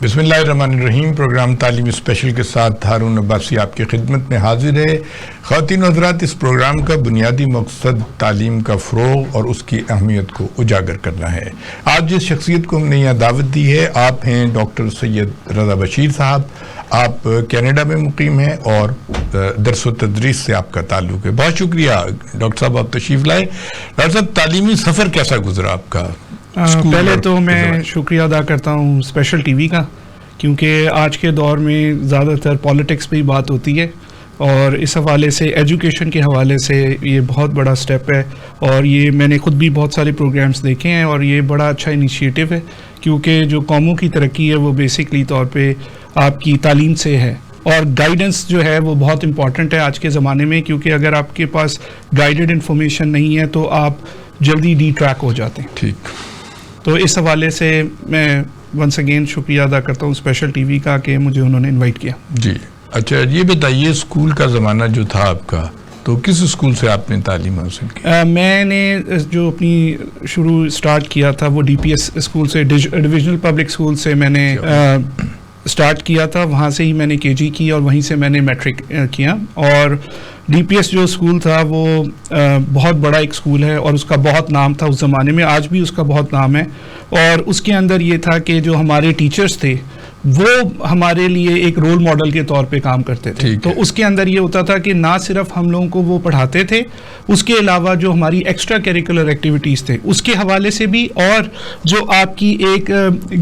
بسم اللہ الرحمن الرحیم. پروگرام تعلیم اسپیشل کے ساتھ ہارون عباسی آپ کی خدمت میں حاضر ہے. خواتین و حضرات, اس پروگرام کا بنیادی مقصد تعلیم کا فروغ اور اس کی اہمیت کو اجاگر کرنا ہے. آج جس شخصیت کو ہم نے یہاں دعوت دی ہے, آپ ہیں ڈاکٹر سید رضا بشیر صاحب. آپ کینیڈا میں مقیم ہیں اور درس و تدریس سے آپ کا تعلق ہے. بہت شکریہ ڈاکٹر صاحب, آپ تشریف لائے. ڈاکٹر صاحب, تعلیمی سفر کیسا گزرا آپ کا؟ پہلے تو میں شکریہ ادا کرتا ہوں اسپیشل ٹی وی کا, کیونکہ آج کے دور میں زیادہ تر پالیٹکس پہ ہی بات ہوتی ہے, اور اس حوالے سے ایجوکیشن کے حوالے سے یہ بہت بڑا سٹیپ ہے. اور یہ میں نے خود بھی بہت سارے پروگرامز دیکھے ہیں, اور یہ بڑا اچھا انیشیٹو ہے, کیونکہ جو قوموں کی ترقی ہے وہ بیسکلی طور پہ آپ کی تعلیم سے ہے, اور گائیڈنس جو ہے وہ بہت امپورٹنٹ ہے آج کے زمانے میں, کیونکہ اگر آپ کے پاس گائیڈڈ انفارمیشن نہیں ہے تو آپ جلدی ڈی ٹریک ہو جاتے ہیں. ٹھیک, تو اس حوالے سے میں ونس اگین شکریہ ادا کرتا ہوں اسپیشل ٹی وی کا کہ مجھے انہوں نے انوائٹ کیا. جی اچھا, یہ بتائیے اسکول کا زمانہ جو تھا آپ کا, تو کس اسکول سے آپ نے تعلیم حاصل کی؟ میں نے جو اپنی شروع اسٹارٹ کیا تھا وہ ڈی پی ایس اسکول سے, ڈویژنل پبلک اسکول سے میں نے اسٹارٹ کیا تھا. وہاں سے ہی میں نے کے جی کی اور وہیں سے میں نے میٹرک کیا. اور ڈی پی ایس جو اسکول تھا وہ بہت بڑا ایک اسکول ہے, اور اس کا بہت نام تھا اس زمانے میں, آج بھی اس کا بہت نام ہے. اور اس کے اندر یہ تھا کہ جو ہمارے ٹیچرز تھے وہ ہمارے لیے ایک رول ماڈل کے طور پہ کام کرتے تھے. تو اس کے اندر یہ ہوتا تھا کہ نہ صرف ہم لوگوں کو وہ پڑھاتے تھے, اس کے علاوہ جو ہماری ایکسٹرا کریکولر ایکٹیویٹیز تھے اس کے حوالے سے بھی, اور جو آپ کی ایک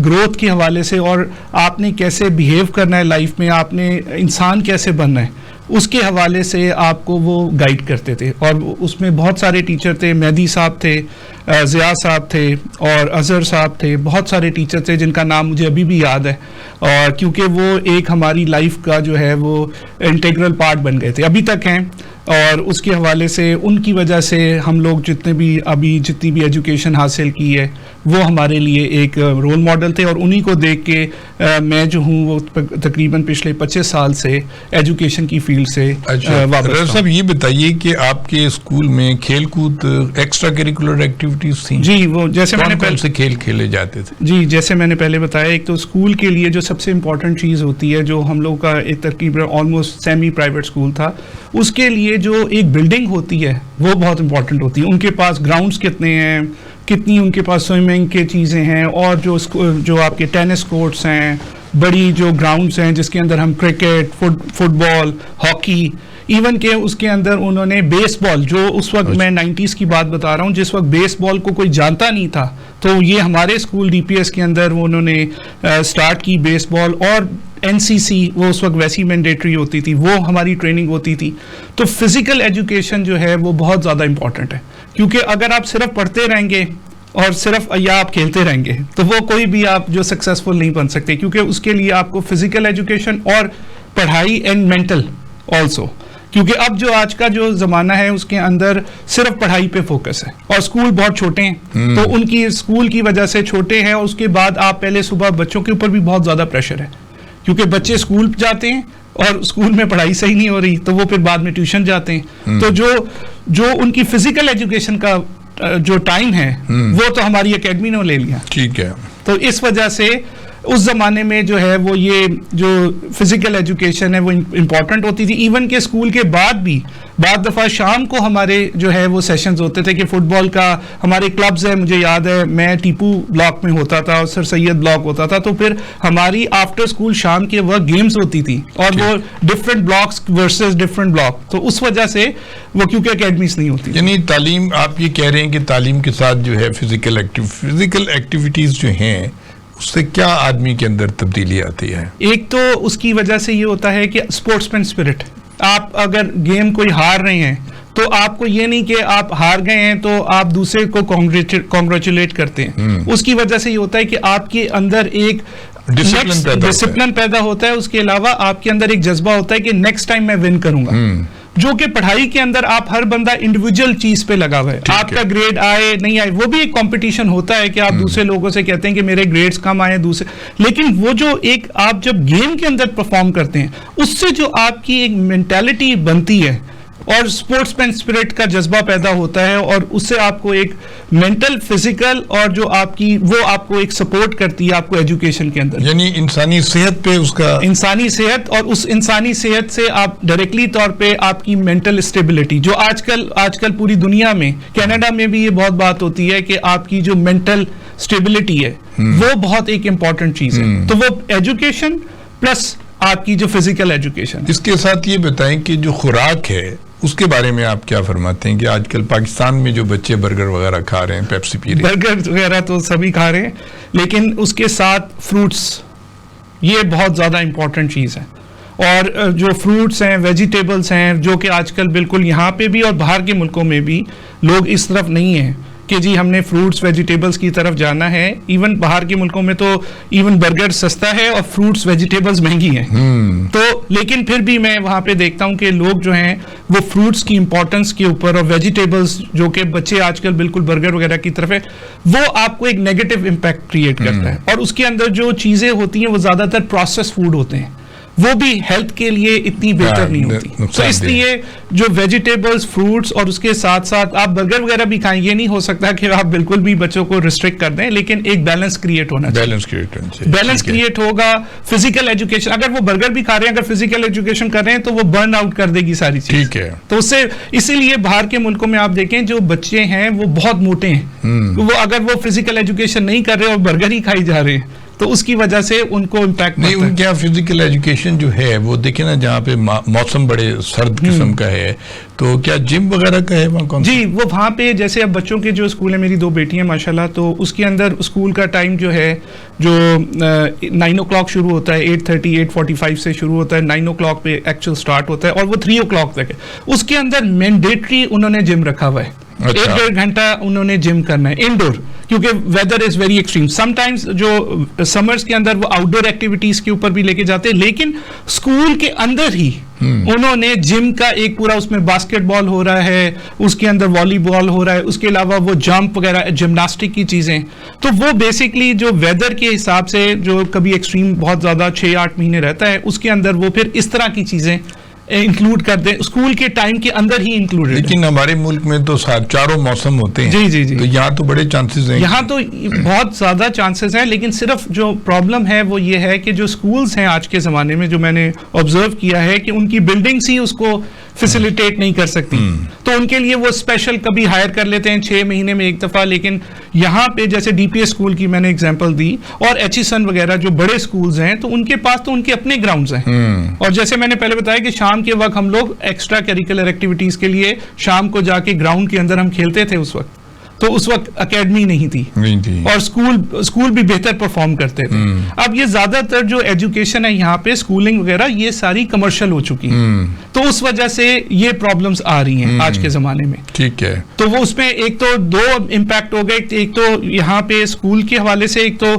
گروتھ کے حوالے سے, اور آپ نے کیسے بیہیو کرنا ہے لائف میں, آپ نے انسان کیسے بننا ہے, اس کے حوالے سے آپ کو وہ گائیڈ کرتے تھے. اور اس میں بہت سارے ٹیچر تھے, مہدی صاحب تھے, ضیاء صاحب تھے, اور اظہر صاحب تھے, بہت سارے ٹیچر تھے جن کا نام مجھے ابھی بھی یاد ہے, اور کیونکہ وہ ایک ہماری لائف کا جو ہے وہ انٹیگرل پارٹ بن گئے تھے, ابھی تک ہیں. اور اس کے حوالے سے ان کی وجہ سے ہم لوگ جتنی بھی ایجوکیشن حاصل کی ہے وہ ہمارے لیے ایک رول ماڈل تھے, اور انہی کو دیکھ کے میں جو ہوں وہ تقریباً پچھلے 25 سال سے ایجوکیشن کی فیلڈ سے وابستہ ہوں. صاحب یہ بتائیے کہ آپ کے اسکول میں کھیل کود ایکسٹرا کریکولر ایکٹیویٹیز تھیں؟ جی, وہ جیسے میں نے کون سے کھیل کھیلے جاتے تھے؟ جی, جیسے میں نے پہلے بتایا, ایک تو اسکول کے لیے جو سب سے امپورٹنٹ چیز ہوتی ہے, جو ہم لوگ کا ایک تقریباً آلموسٹ سیمی پرائیویٹ اسکول تھا, اس کے لیے جو ایک بلڈنگ ہوتی ہے وہ بہت امپورٹنٹ ہوتی ہے. ان کے پاس گراؤنڈز کتنے ہیں, کتنی ان کے پاس سوئمنگ کی چیزیں ہیں, اور جو آپ کے ٹینس کورٹس ہیں, بڑی جو گراؤنڈز ہیں جس کے اندر ہم کرکٹ, فٹ بال, ہاکی, ایون کہ اس کے اندر انہوں نے بیس بال, جو اس وقت میں 90s کی بات بتا رہا ہوں, جس وقت بیس بال کو کوئی جانتا نہیں تھا, تو یہ ہمارے اسکول ڈی پی ایس کے اندر وہ انہوں نے اسٹارٹ کی بیس بال. اور این سی سی وہ اس وقت ویسی مینڈیٹری ہوتی تھی, وہ ہماری ٹریننگ ہوتی تھی. تو فزیکل ایجوکیشن جو ہے وہ بہت زیادہ امپورٹنٹ ہے, کیونکہ اگر آپ صرف پڑھتے رہیں گے اور صرف یا آپ کھیلتے رہیں گے تو وہ کوئی بھی آپ جو سکسیزفل نہیں بن سکتے, کیونکہ اس کے لیے آپ کو فزیکل ایجوکیشن اور پڑھائی اینڈ مینٹل آلسو, کیونکہ اب جو آج کا جو زمانہ ہے اس کے اندر صرف پڑھائی پہ فوکس ہے, اور اسکول بہت چھوٹے ہیں, تو ان کی اسکول کی وجہ سے چھوٹے ہیں. اور اس کے بعد آپ پہلے صبح بچوں کے اوپر بھی بہت زیادہ پریشر ہے, کیونکہ بچے اسکول جاتے ہیں اور اسکول میں پڑھائی صحیح نہیں ہو رہی, تو وہ پھر بعد میں ٹیوشن جاتے ہیں. تو جو ان کی فزیکل ایجوکیشن کا جو ٹائم ہے وہ تو ہماری اکیڈمی نے لے لیا. ٹھیک ہے, تو اس وجہ سے اس زمانے میں جو ہے وہ یہ جو فزیکل ایجوکیشن ہے وہ امپورٹنٹ ہوتی تھی. ایون کہ اسکول کے بعد بھی بعض دفعہ شام کو ہمارے جو ہے وہ سیشنز ہوتے تھے کہ فٹ بال کا ہمارے کلبز ہیں, مجھے یاد ہے میں ٹیپو بلاک میں ہوتا تھا اور سر سید بلاک ہوتا تھا, تو پھر ہماری آفٹر اسکول شام کے وقت گیمز ہوتی تھی, اور وہ different blocks versus different block, تو اس وجہ سے وہ کیونکہ اکیڈمیز نہیں ہوتی. یعنی تعلیم, آپ یہ کہہ رہے ہیں کہ تعلیم کے ساتھ جو ہے فزیکل ایکٹیویٹیز جو ہیں اس سے کیا آدمی کے اندر تبدیلی آتی ہے؟ ایک تو اس کی وجہ سے یہ ہوتا ہے کہ اسپورٹس مین اسپرٹ, آپ اگر گیم کوئی ہار رہے ہیں تو آپ کو یہ نہیں کہ آپ ہار گئے ہیں تو آپ دوسرے کو کانگریچولیٹ کرتے ہیں, اس کی وجہ سے یہ ہوتا ہے کہ آپ کے اندر ایک ڈسپلن پیدا ہوتا ہے. اس کے علاوہ آپ کے اندر ایک جذبہ ہوتا ہے کہ نیکسٹ ٹائم میں ون کروں گا, جو کہ پڑھائی کے اندر آپ ہر بندہ انڈیویجول چیز پہ لگا ہوا ہے, آپ کا گریڈ آئے نہیں آئے, وہ بھی ایک کمپٹیشن ہوتا ہے کہ آپ دوسرے لوگوں سے کہتے ہیں کہ میرے گریڈز کم آئے دوسرے, لیکن وہ جو ایک آپ جب گیم کے اندر پرفارم کرتے ہیں اس سے جو آپ کی ایک مینٹالٹی بنتی ہے اور اسپورٹس مین اسپرٹ کا جذبہ پیدا ہوتا ہے, اور اس سے آپ کو ایک مینٹل, فزیکل اور جو آپ کی وہ آپ کو ایک سپورٹ کرتی ہے آپ کو ایجوکیشن کے اندر, یعنی انسانی صحت پہ اس کا انسانی صحت, اور اس انسانی صحت سے آپ ڈائریکٹلی طور پہ آپ کی مینٹل اسٹیبلٹی, جو آج کل پوری دنیا میں, کینیڈا میں بھی یہ بہت بات ہوتی ہے کہ آپ کی جو مینٹل اسٹیبلٹی ہے وہ بہت ایک امپورٹنٹ چیز ہے. تو وہ ایجوکیشن پلس آپ کی جو فزیکل ایجوکیشن. اس کے ساتھ یہ بتائیں کہ جو خوراک ہے اس کے بارے میں آپ کیا فرماتے ہیں کہ آج کل پاکستان میں جو بچے برگر وغیرہ کھا رہے ہیں, پیپسی پی رہے ہیں, برگر وغیرہ تو سبھی کھا رہے ہیں, لیکن اس کے ساتھ فروٹس یہ بہت زیادہ امپورٹنٹ چیز ہے. اور جو فروٹس ہیں, ویجیٹیبلس ہیں, جو کہ آج کل بالکل یہاں پہ بھی اور باہر کے ملکوں میں بھی لوگ اس طرف نہیں ہیں کہ جی ہم نے فروٹس ویجیٹیبلس کی طرف جانا ہے. ایون باہر کے ملکوں میں تو ایون برگر سستا ہے اور فروٹس ویجیٹیبلس مہنگی ہیں. تو لیکن پھر بھی میں وہاں پہ دیکھتا ہوں کہ لوگ جو ہیں وہ فروٹس کی امپورٹنس کے اوپر اور ویجیٹیبلس, جو کہ بچے آج کل بالکل برگر وغیرہ کی طرف ہے, وہ آپ کو ایک نیگیٹو امپیکٹ کریٹ کرتا ہے. اور اس کے اندر جو چیزیں ہوتی ہیں وہ زیادہ تر پروسیس فوڈ ہوتے ہیں, وہ بھی ہیلتھ کے لیے اتنی بہتر نہیں ہوتی. تو اس لیے جو ویجیٹیبلس, فروٹس, اور اس کے ساتھ ساتھ آپ برگر وغیرہ بھی کھائیں, یہ نہیں ہو سکتا کہ آپ بالکل بھی بچوں کو ریسٹرکٹ کر دیں, لیکن ایک بیلنس کریٹ ہونا چاہیے. بیلنس کریٹ ہوگا. فزیکل ایجوکیشن, اگر وہ برگر بھی کھا رہے ہیں, اگر فزیکل ایجوکیشن کر رہے ہیں تو وہ برن آؤٹ کر دے گی ساری چیز. ٹھیک ہے. تو اس سے اسی لیے باہر کے ملکوں میں آپ دیکھیں جو بچے ہیں وہ بہت موٹے ہیں, وہ اگر وہ فزیکل ایجوکیشن نہیں کر رہے اور برگر ہی کھائی جا رہے ہیں تو اس کی وجہ سے ان کو امپیکٹ نہیں. ان کے یہاں فزیکل ایجوکیشن جو ہے وہ دیکھیں نا, جہاں پہ موسم بڑے سرد قسم کا ہے, تو کیا جم وغیرہ کا ہے وہاں کون؟ جی, وہ وہاں پہ جیسے اب بچوں کے جو اسکول ہیں, میری 2 بیٹی ہیں ماشاءاللہ, تو اس کے اندر اسکول کا ٹائم جو ہے جو 9 o'clock شروع ہوتا ہے, 8:30 8:45 سے شروع ہوتا ہے, 9 o'clock پہ ایکچوئل سٹارٹ ہوتا ہے, اور وہ 3 o'clock تک ہے. اس کے اندر مینڈیٹری انہوں نے جم رکھا ہوا ہے. 1.5 گھنٹہ انہوں نے جم کرنا ہے انڈور, کیونکہ weather is very extreme. Some times جو سمرز کے اندر وہ آؤٹ ڈور ایکٹیویٹیز کے اوپر بھی لے کے جاتے ہیں, لیکن اسکول کے اندر ہی انہوں نے جم کا ایک پورا, اس میں باسکٹ بال ہو رہا ہے, اس کے اندر والی بال ہو رہا ہے, اس کے علاوہ وہ جمپ وغیرہ, جمناسٹک کی چیزیں. تو وہ بیسکلی جو ویدر کے حساب سے جو کبھی ایکسٹریم بہت زیادہ 6-8 مہینے رہتا ہے, اس کے اندر وہ پھر اس طرح کی چیزیں انکلوڈ کر دیں, اسکول کے ٹائم کے اندر ہی انکلوڈ. لیکن ہمارے ملک میں تو چاروں موسم ہوتے ہیں. جی, تو یہاں تو بڑے چانسز ہیں, یہاں تو بہت زیادہ چانسز ہیں, لیکن صرف جو پرابلم ہے وہ یہ ہے کہ جو اسکولز ہیں آج کے زمانے میں, جو میں نے آبزرو کیا ہے کہ ان کی بلڈنگس ہی اس کو فیسیلیٹیٹ نہیں کر سکتی. تو ان کے لیے وہ اسپیشل کبھی ہائر کر لیتے ہیں 6 مہینے میں ایک دفعہ. لیکن یہاں پہ جیسے ڈی پی ایس اسکول کی میں نے اگزامپل دی, اور ایچ ای سن وغیرہ جو بڑے اسکولز ہیں, تو ان کے پاس تو ان کے اپنے گراؤنڈز ہیں. اور جیسے میں نے پہلے بتایا کہ شام کے وقت ہم لوگ ایکسٹرا کریکولر ایکٹیویٹیز کے لیے شام کو جا کے گراؤنڈ کے اندر ہم کھیلتے تھے. اس وقت تو اس وقت اکیڈمی نہیں تھی, اور اسکول بھی بہتر پرفارم کرتے تھے. اب یہ زیادہ تر جو ایجوکیشن ہے یہاں پہ, اسکولنگ وغیرہ, یہ ساری کمرشل ہو چکی ہے. تو اس وجہ سے یہ پرابلمس آ رہی ہیں آج کے زمانے میں. ٹھیک ہے. تو وہ اس میں ایک تو 2 امپیکٹ ہو گئے. ایک تو یہاں پہ اسکول کے حوالے سے ایک تو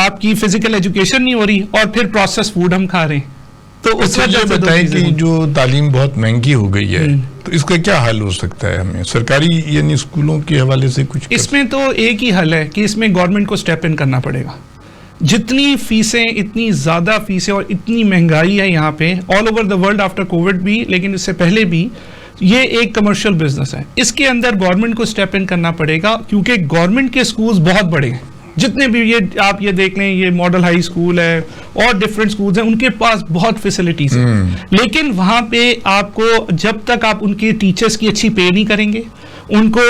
آپ کی فزیکل ایجوکیشن نہیں ہو رہی, اور پھر پروسیس فوڈ ہم کھا رہے ہیں. تو اس وجہ سے بتائیں کہ جو تعلیم بہت مہنگی ہو گئی ہے, تو اس کا کیا حل ہو سکتا ہے ہمیں سرکاری یعنی اسکولوں کے حوالے سے کچھ؟ اس میں تو ایک ہی حل ہے کہ اس میں گورنمنٹ کو اسٹیپ ان کرنا پڑے گا. جتنی فیسیں, اتنی زیادہ فیسیں اور اتنی مہنگائی ہے یہاں پہ all over the world after Covid بھی, لیکن اس سے پہلے بھی, یہ ایک کمرشل بزنس ہے. اس کے اندر گورنمنٹ کو اسٹیپ ان کرنا پڑے گا, کیونکہ گورنمنٹ کے اسکولز بہت بڑے ہیں. جتنے بھی یہ آپ یہ دیکھ لیں, یہ ماڈل ہائی اسکول ہے اور ڈفرینٹ اسکولز ہیں, ان کے پاس بہت فیسلٹیز ہیں. لیکن وہاں پہ آپ کو جب تک آپ ان کے ٹیچرز کی اچھی پے نہیں کریں گے, ان کو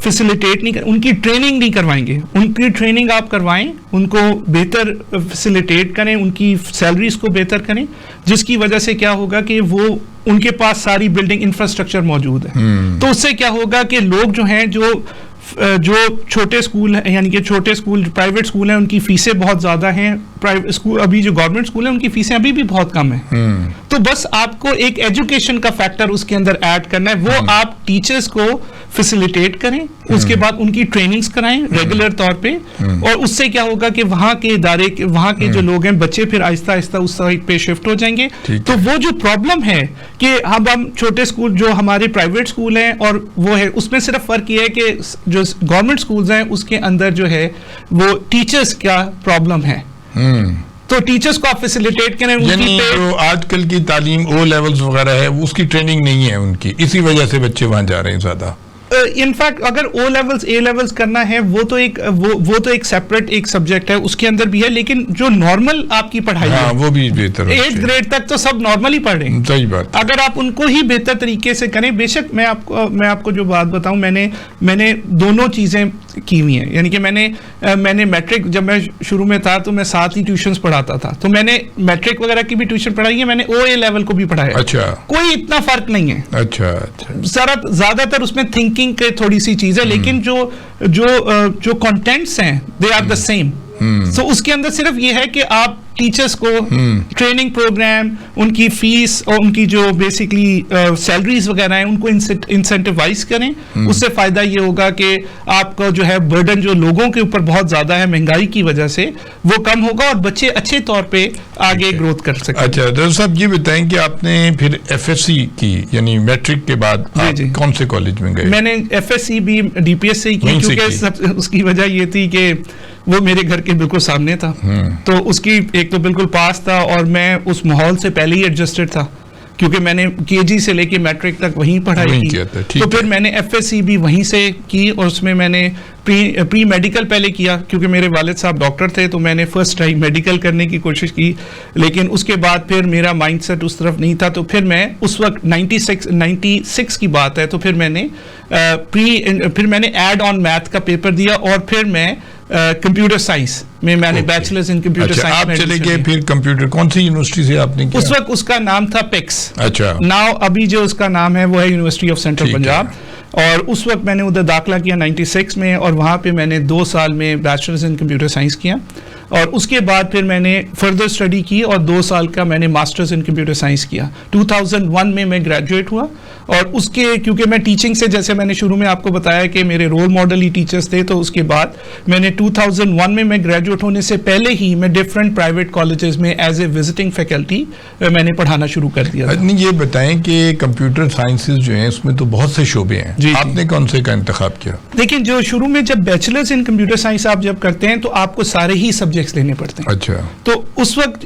فیسیلیٹیٹ نہیں ان کی ٹریننگ نہیں کروائیں گے, ان کی ٹریننگ آپ کروائیں, ان کو بہتر فیسیلیٹیٹ کریں, ان کی سیلریز کو بہتر کریں, جس کی وجہ سے کیا ہوگا کہ وہ ان کے پاس ساری بلڈنگ انفراسٹرکچر موجود ہے. تو اس سے کیا ہوگا کہ لوگ جو ہیں جو چھوٹے اسکول ہیں, یعنی کہ چھوٹے اسکول پرائیویٹ اسکول ہیں, ان کی فیسیں بہت زیادہ ہیں. ابھی جو گورنمنٹ اسکول ہیں ان کی فیسیں ابھی بھی بہت کم ہیں. تو بس آپ کو ایک ایجوکیشن کا فیکٹر اس کے اندر ایڈ کرنا ہے. وہ آپ ٹیچرز کو فیسیلیٹیٹ کریں, اس کے بعد ان کی ٹریننگز کرائیں ریگولر طور پہ, اور اس سے کیا ہوگا کہ وہاں کے ادارے, وہاں کے جو لوگ ہیں, بچے پھر آہستہ آہستہ اس سائڈ پہ شفٹ ہو جائیں گے. تو وہ جو پرابلم ہے کہ ہم چھوٹے اسکول جو ہمارے پرائیویٹ اسکول ہیں اور وہ ہے, اس میں صرف فرق یہ ہے کہ جو گورنمنٹ اسکولز ہیں اس کے اندر جو ہے وہ ٹیچرز کا پرابلم ہے. تو ٹیچرس کو آپ فیسیلیٹیٹ کریں. یعنی جو آج کل کی تعلیم او لیولز وغیرہ ہے اس کی ٹریننگ نہیں ہے ان کی, اسی وجہ سے بچے وہاں جا رہے ہیں زیادہ. انفیکٹ اگر او لیولز اے لیولز کرنا ہے وہ تو ایک سیپریٹ ایک سبجیکٹ ہے, اس کے اندر بھی ہے, لیکن جو نارمل آپ کی پڑھائی ہے وہ بھی بہتر ہے. 8th گریڈ تک تو سب نارمل ہی پڑھ رہے ہیں. صحیح بات. اگر آپ ان کو ہی بہتر طریقے سے کریں, بے شک میں آپ کو جو بات بتاؤں, میں نے دونوں چیزیں کی ہوئی ہیں. یعنی کہ میں نے میٹرک, جب میں شروع میں تھا تو میں 7 ہی ٹیوشنز پڑھاتا تھا, تو میں نے میٹرک وغیرہ کی بھی ٹیوشن پڑھائی ہے, میں نے او اے لیول کو بھی پڑھایا. اچھا. کوئی اتنا فرق نہیں ہے. اچھا. زیادہ تر اس میں تھنکنگ کے تھوڑی سی چیز ہے, لیکن جو کنٹینٹس ہیں دے آر دا سیم. سو اس کے اندر صرف یہ ہے کہ آپ ٹیچرس کو ٹریننگ پروگرام, ان کی فیس اور ان کی جو بیسکلی سیلریز وغیرہ ہیں ان کو انسینٹیوائز کریں. اس سے فائدہ یہ ہوگا کہ آپ کا جو ہے برڈن جو لوگوں کے اوپر بہت زیادہ ہے مہنگائی کی وجہ سے وہ کم ہوگا اور بچے اچھے طور پہ آگے گروتھ کر سکیں. اچھا ڈاکٹر صاحب یہ بتائیں کہ آپ نے پھر ایف ایس سی کی, یعنی میٹرک کے بعد کون سے کالج میں گئے؟ میں نے ایف ایس سی بھی ڈی پی ایس سے ہی کی, کیونکہ اس کی وجہ یہ تھی کہ وہ میرے گھر کے بالکل سامنے تھا, تو اس کی ایک تو بالکل پاس تھا, اور میں اس ماحول سے پہلے ہی ایڈجسٹڈ تھا کیونکہ میں نے کے جی سے لے کے میٹرک تک وہیں پڑھائی کی. تو پھر میں نے ایف ایس سی بھی وہیں سے کی, اور اس میں میں نے پری میڈیکل پہلے کیا کیونکہ میرے والد صاحب ڈاکٹر تھے, تو میں نے فرسٹ ٹائم میڈیکل کرنے کی کوشش کی, لیکن اس کے بعد پھر میرا مائنڈ سیٹ اس طرف نہیں تھا. تو پھر میں اس وقت 96 کی بات ہے, تو پھر میں نے ایڈ آن میتھ کا پیپر دیا, اور پھر میں کمپیوٹر سائنس میں نے بیچلرز ان کمپیوٹر سائنس. آپ چلے گئے پھر کمپیوٹر, کون سی یونیورسٹی سے آپ نے کیا؟ اس وقت اس کا نام تھا پیکس. اچھا. ناؤ ابھی جو اس کا نام ہے وہ ہے یونیورسٹی آف سینٹرل پنجاب, اور اس وقت میں نے ادھر داخلہ کیا 96 میں, اور وہاں پہ میں نے 2 سال میں بیچلرز ان کمپیوٹر سائنس کیا, اور اس کے بعد پھر میں نے فردر اسٹڈی کی اور 2 سال کا میں نے ماسٹرز ان کمپیوٹر سائنس کیا. 2001 میں گریجویٹ ہوا, اور اس کے کیونکہ میں ٹیچنگ سے, جیسے میں نے شروع میں آپ کو بتایا کہ میرے رول ماڈل ہی ٹیچرز تھے, تو اس کے بعد میں نے 2001 میں گریجویٹ ہونے سے پہلے ہی میں ڈفرینٹ پرائیویٹ کالجز میں ایز اے وزٹنگ فیکلٹی میں نے پڑھانا شروع کر دیا. یہ بتائیں کہ کمپیوٹر سائنسز جو ہیں اس میں تو بہت سے شعبے ہیں, آپ نے کون سے کا انتخاب کیا؟ دیکھیں, جو شروع میں جب بیچلرز ان کمپیوٹر سائنس آپ جب کرتے ہیں تو آپ کو سارے ہی سبجیکٹس لینے پڑتے ہیں. اچھا. تو اس وقت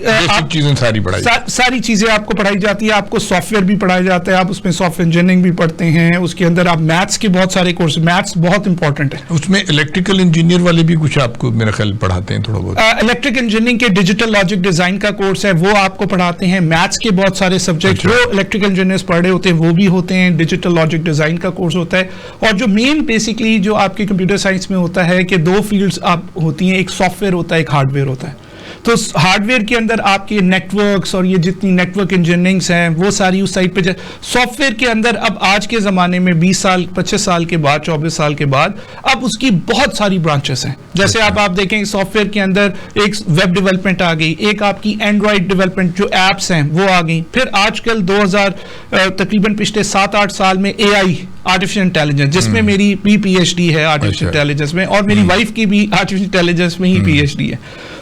چیزیں ساری چیزیں آپ کو پڑھائی جاتی ہے, آپ کو سافٹ ویئر بھی پڑھایا جاتا ہے, آپ اس میں سافٹ ویئر انجینئرنگ بھی پڑھتے ہیں, اس کے اندر آپ میتھس کے بہت سارے کورس, میتھس بہت امپورٹنٹ ہے. اس میں الیکٹریکل انجینئر والے بھی کچھ آپ کو میرا خیال پڑھاتے ہیں تھوڑا بہت. الیکٹرک انجینئرنگ کے ڈیجیٹل لاجک ڈیزائن کا کورس ہے, وہ آپ کو پڑھاتے ہیں. میتھس کے بہت سارے سبجیکٹ جو الیکٹریکل انجینئرز پڑھ رہے ہوتے ہیں وہ بھی ہوتے ہیں. ڈیجیٹل لاجک ڈیزائن کا کورس ہوتا ہے, اور جو مین بیسکلی جو آپ کے کمپیوٹر سائنس میں ہوتا ہے کہ 2 فیلڈز آپ ہوتی ہیں, ایک سافٹ ویئر ہوتا ہے, ایک ہارڈ ویئر ہوتا ہے. تو ہارڈ ویئر کے اندر آپ کے نیٹ ورکس اور یہ جتنی نیٹ ورک انجینئرنگس ہیں وہ ساری اس سائٹ پہ. سافٹ ویئر کے اندر اب آج کے زمانے میں 20 سال 25 سال کے بعد 24 سال کے بعد اب اس کی بہت ساری برانچز ہیں. جیسے آپ دیکھیں سافٹ ویئر کے اندر ایک ویب ڈیولپمنٹ آ گئی, ایک آپ کی اینڈرائڈ ڈیولپمنٹ جو ایپس ہیں وہ آ گئی. پھر آج کل 2000 تقریباً پچھلے 7-8 سال میں اے آئی, آرٹیفیشل انٹیلیجنس, جس میں میری بھی پی ایچ ڈی ہے آرٹیفیشل انٹیلیجنس میں, اور میری وائف کی بھی آرٹیفیشل انٹیلیجنس میں ہی پی ایچ ڈی ہے.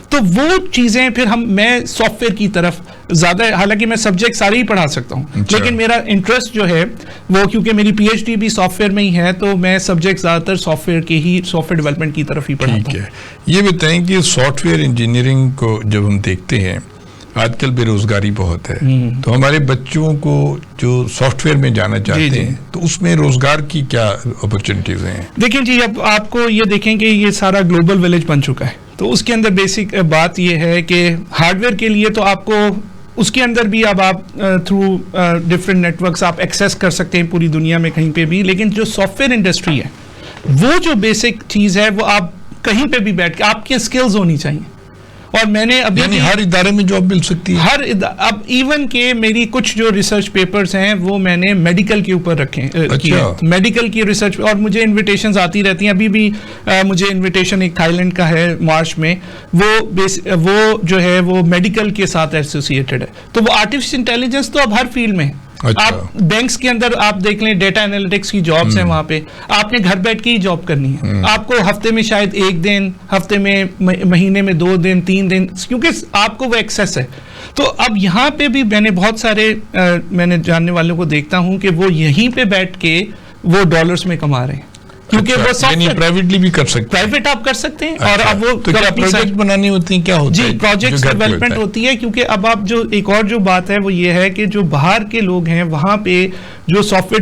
تو وہ چیزیں پھر میں سافٹ ویئر کی طرف زیادہ, حالانکہ میں سبجیکٹ سارے ہی پڑھا سکتا ہوں, لیکن میرا انٹرسٹ جو ہے وہ کیونکہ میری پی ایچ ڈی بھی سافٹ ویئر میں ہی ہے, تو میں سبجیکٹ زیادہ تر سافٹ ویئر ڈیولپمنٹ کی طرف ہی پڑھاتا ہوں. یہ بتائیں کہ سافٹ ویئر انجینئرنگ کو جب ہم دیکھتے ہیں آج کل بے روزگاری بہت ہے, تو ہمارے بچوں کو جو سافٹ ویئر میں جانا چاہتے ہیں تو اس میں روزگار کی کیا اپرچونٹیز ہیں؟ دیکھیں جی, اب آپ کو یہ دیکھیں کہ یہ سارا گلوبل ولیج بن چکا ہے, تو اس کے اندر بیسک بات یہ ہے کہ ہارڈ ویئر کے لیے تو آپ کو اس کے اندر بھی اب آپ تھرو ڈفرینٹ نیٹ ورکس آپ ایکسیس کر سکتے ہیں پوری دنیا میں کہیں پہ بھی, لیکن جو سافٹ ویئر انڈسٹری ہے وہ جو بیسک چیز ہے وہ آپ کہیں پہ بھی بیٹھ کے آپ کے اسکلز ہونی چاہیے. اور میں نے ابھی یعنی ہر ادارے میں جاب مل سکتی ہے, اب ایون کہ میری کچھ جو ریسرچ پیپرز ہیں وہ میں نے میڈیکل کے اوپر رکھے ہیں, میڈیکل کی ریسرچ, اور مجھے انویٹیشنز آتی رہتی ہیں. ابھی بھی مجھے انویٹیشن ایک تھائی لینڈ کا ہے مارچ میں, وہ جو ہے وہ میڈیکل کے ساتھ ایسوسیٹڈ ہے. تو وہ آرٹیفیشل انٹیلیجنس تو اب ہر فیلڈ میں, آپ بینکس کے اندر آپ دیکھ لیں ڈیٹا انالیٹکس کی جابس ہیں, وہاں پہ آپ نے گھر بیٹھ کے ہی جاب کرنی ہے. آپ کو ہفتے میں شاید 1 دن, ہفتے میں مہینے میں 2 دن 3 دن, کیونکہ آپ کو وہ ایکسیس ہے. تو اب یہاں پہ بھی میں نے بہت سارے میں نے جاننے والوں کو دیکھتا ہوں کہ وہ یہیں پہ بیٹھ کے وہ ڈالرز میں کما رہے ہیں. کیونکہ وہ سافٹ پرائیویٹلی بھی کر سکتے ہیں, پرائیویٹ آپ کر سکتے ہیں. اور اب وہ تو کیا پروجیکٹ بنانی ہوتی ہیں, کیا ہوتا ہے؟ جی پروجیکٹ ڈیولپمنٹ ہوتی ہے, کیونکہ اب آپ جو ایک اور جو بات ہے وہ یہ ہے کہ جو باہر کے لوگ ہیں وہاں پہ جو سافٹ ویئر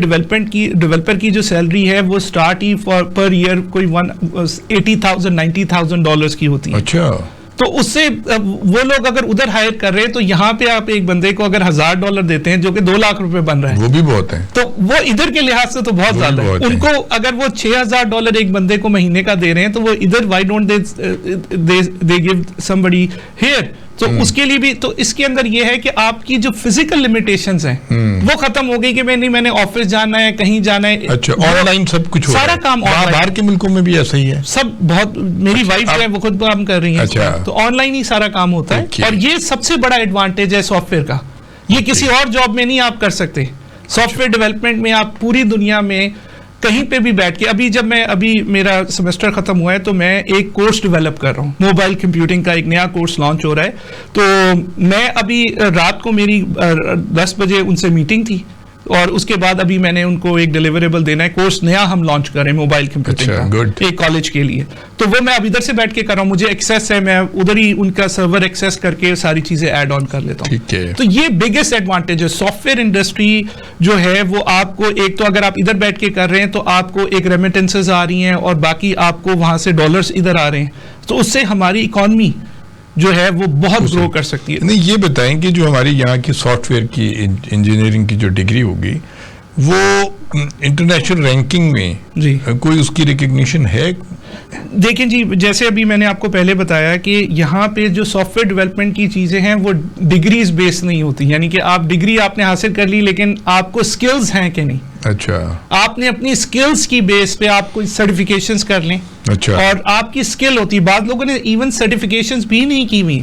ڈیولپر کی جو سیلری ہے وہ اسٹارٹ ہی پر ایئر کوئی $80,000-90,000 کی ہوتی ہے. اچھا, تو اس سے وہ لوگ اگر ادھر ہائر کر رہے ہیں تو یہاں پہ آپ ایک بندے کو اگر $1,000 دیتے ہیں جو کہ 2 لاکھ روپے بن رہا ہے, وہ بھی بہت ہے. تو وہ ادھر کے لحاظ سے تو بہت زیادہ ہے. ان کو اگر وہ $6,000 ایک بندے کو مہینے کا دے رہے ہیں تو وہ ادھر why don't they give somebody here. تو اس کے لیے بھی تو اس کے اندر یہ ہے کہ آپ کی جو فزیکل لمیٹیشنز ہیں وہ ختم ہو گئی کہ میں نے آفس جانا ہے, کہیں جانا ہے. اچھا, آن لائن سب کچھ سارا کام آن لائن. باہر کے ملکوں میں بھی ایسا ہی ہے سب بہت, میری وائف ہے وہ خود کام کر رہی ہیں, تو آن لائن ہی سارا کام ہوتا ہے. اور یہ سب سے بڑا ایڈوانٹیج ہے سافٹ ویئر کا, یہ کسی اور جاب میں نہیں آپ کر سکتے. سافٹ ویئر ڈیولپمنٹ میں آپ پوری دنیا میں کہیں پہ بھی بیٹھ کے, ابھی میرا سیمسٹر ختم ہوا ہے تو میں ایک کورس ڈیولپ کر رہا ہوں, موبائل کمپیوٹنگ کا ایک نیا کورس لانچ ہو رہا ہے. تو میں ابھی رات کو میری 10 بجے ان سے میٹنگ تھی, اور اس کے بعد ابھی میں نے ان کو ایک ڈیلیوریبل دینا ہے, کورس نیا ہم لانچ کر رہے ہیں موبائل کمپیوٹنگ کا ایک کالج کے لیے. تو وہ میں اب ادھر سے بیٹھ کے کر رہا ہوں, مجھے ایکسیس ہے, میں ادھر ہی ان کا سرور ایکسیس کر کے ساری چیزیں ایڈ آن کر لیتا ہوں. تو یہ بگیسٹ ایڈوانٹیج ہے. سافٹ ویئر انڈسٹری جو ہے وہ آپ کو ایک تو اگر آپ ادھر بیٹھ کے کر رہے ہیں تو آپ کو ایک ریمیٹنسز آ رہی ہیں, اور باقی آپ کو وہاں سے ڈالرز ادھر آ رہے ہیں, تو اس سے ہماری اکانومی جو ہے وہ بہت گرو کر سکتی ہے. نہیں, یہ بتائیں کہ جو ہماری یہاں کی سافٹ ویئر کی انجینئرنگ کی جو ڈگری ہوگی وہ انٹرنیشنل رینکنگ میں جی کوئی اس کی ریکگنیشن ہے؟ دیکھیں جی, جیسے ابھی میں نے آپ کو پہلے بتایا کہ یہاں پہ جو سافٹ ویئر ڈیولپمنٹ کی چیزیں ہیں وہ ڈگریز بیس نہیں ہوتی, یعنی کہ آپ ڈگری آپ نے حاصل کر لی لیکن آپ کو سکلز ہیں کہ نہیں. اچھا, آپ نے اپنی سکلز کی بیس پہ آپ کوئی سرٹیفکیشنز کر لیں. اچھا, اور آپ کی سکل ہوتی ہے, بعض لوگوں نے ایون سرٹیفکیشنز بھی نہیں کی ہوئی,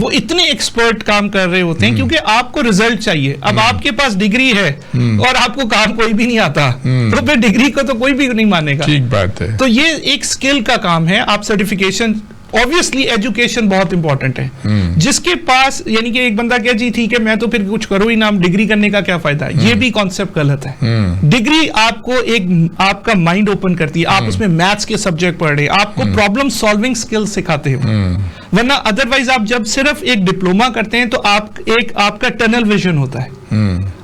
وہ اتنے ایکسپرٹ کام کر رہے ہوتے ہیں کیونکہ آپ کو ریزلٹ چاہیے. اب آپ کے پاس ڈگری ہے اور آپ کو کام کوئی بھی نہیں آتا تو پھر ڈگری کو تو کوئی بھی نہیں مانے گا. ٹھیک بات ہے. تو یہ ایک اسکل کا کام ہے. آپ سرٹیفکیشن, obviously ایجوکیشن بہت امپورٹنٹ ہے. جس کے پاس یعنی کہ ایک بندہ کہے جی ٹھیک ہے میں تو پھر کچھ کروں ہی نا, ڈگری کرنے کا کیا فائدہ ہے, یہ بھی کانسیپٹ غلط ہے. ڈگری آپ کو ایک آپ کا مائنڈ اوپن کرتی ہے, آپ اس میں میتھس کے سبجیکٹ پڑھ رہے ہیں, آپ کو پرابلم سالونگ اسکل سکھاتے ہیں. ورنہ ادروائز آپ جب صرف ایک ڈپلوما کرتے ہیں تو آپ کا ٹنل ویژن ہوتا ہے,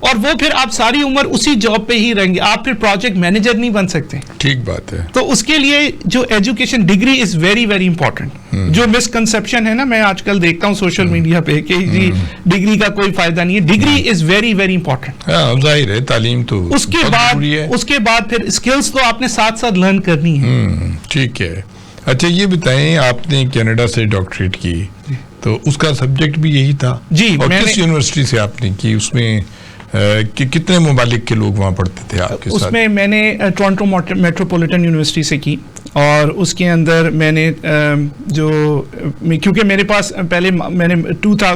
اور وہ پھر آپ ساری عمر اسی جاب پہ ہی رہیں گے, آپ پھر پروجیکٹ مینیجر نہیں بن سکتے. ٹھیک بات ہے. تو اس کے لیے جو education degree is very very important. جو مسکنسپشن ہے نا, میں آج کل دیکھتا ہوں سوشل میڈیا پہ کہ جی ڈگری کا کوئی فائدہ نہیں ہے. Degree is very very important. ظاہر ہے تعلیم تو اس کے بعد پھر اسکلز تو آپ نے ساتھ ساتھ لرن کرنی ہے. ٹھیک ہے. اچھا, یہ بتائیں آپ نے کینیڈا سے ڈاکٹریٹ کی تو اس کا سبجیکٹ بھی یہی تھا جی, اور کس یونیورسٹی سے آپ نے کی, اس میں کتنے ممالک کے لوگ وہاں پڑھتے تھے آپ کے ساتھ؟ اس میں نے ٹورنٹو میٹروپولیٹن یونیورسٹی سے کی, اور اس کے اندر میں نے کیونکہ میرے پاس پہلے میں نے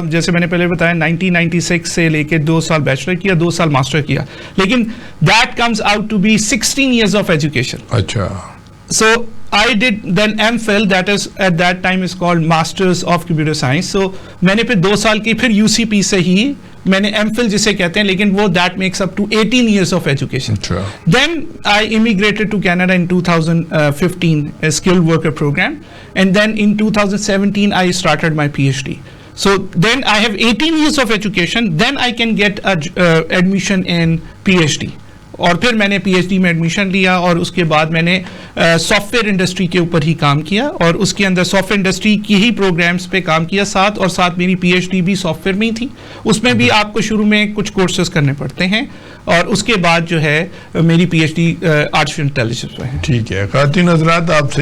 جیسے میں نے پہلے بتایا 1996 سے لے کے 2 سال بیچلر کیا, 2 سال ماسٹر کیا, لیکن that comes out to be 16 years of education. اچھا. So I did then MPhil, that is at that time is called Masters of Computer Science. So میں نے پھر 2 سال کی پھر UCP سے ہی میں نے MPhil جسے کہتے ہیں, لیکن وہ that makes up to 18 years of education. Then I immigrated to Canada in 2015, a skilled worker program, and then in 2017 I started my PhD. So then I have 18 years of education, then I can get admission in PhD. اور پھر میں نے پی H D میں admission لیا, اور اس کے بعد میں نے سافٹ ویئر انڈسٹری کے اوپر ہی کام کیا, اور اس کے اندر سافٹ ویئر انڈسٹری کی ہی پروگرامز پہ کام کیا ساتھ, اور ساتھ میری پی ایچ ڈی بھی سافٹ ویئر میں ہی تھی. اس میں بھی آپ کو شروع میں کچھ کورسز کرنے پڑتے ہیں, اور اس کے بعد جو ہے میری P H D artificial intelligence میں ہے. ٹھیک ہے. خواتین حضرات, آپ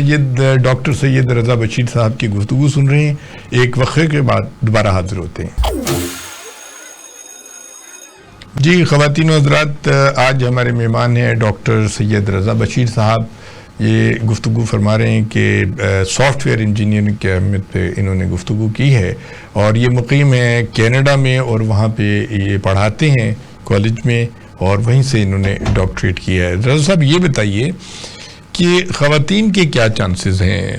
ڈاکٹر سید رضا بشیر صاحب کی گفتگو سن رہے ہیں. ایک وقفے کے بعد دوبارہ حاضر ہوتے ہیں. جی خواتین و حضرات, آج ہمارے مہمان ہیں ڈاکٹر سید رضا بشیر صاحب. یہ گفتگو فرما رہے ہیں کہ سافٹ ویئر انجینئرنگ کی اہمیت پہ انہوں نے گفتگو کی ہے, اور یہ مقیم ہیں کینیڈا میں, اور وہاں پہ یہ پڑھاتے ہیں کالج میں, اور وہیں سے انہوں نے ڈاکٹریٹ کیا ہے. رضا صاحب یہ بتائیے کہ خواتین کے کیا چانسز ہیں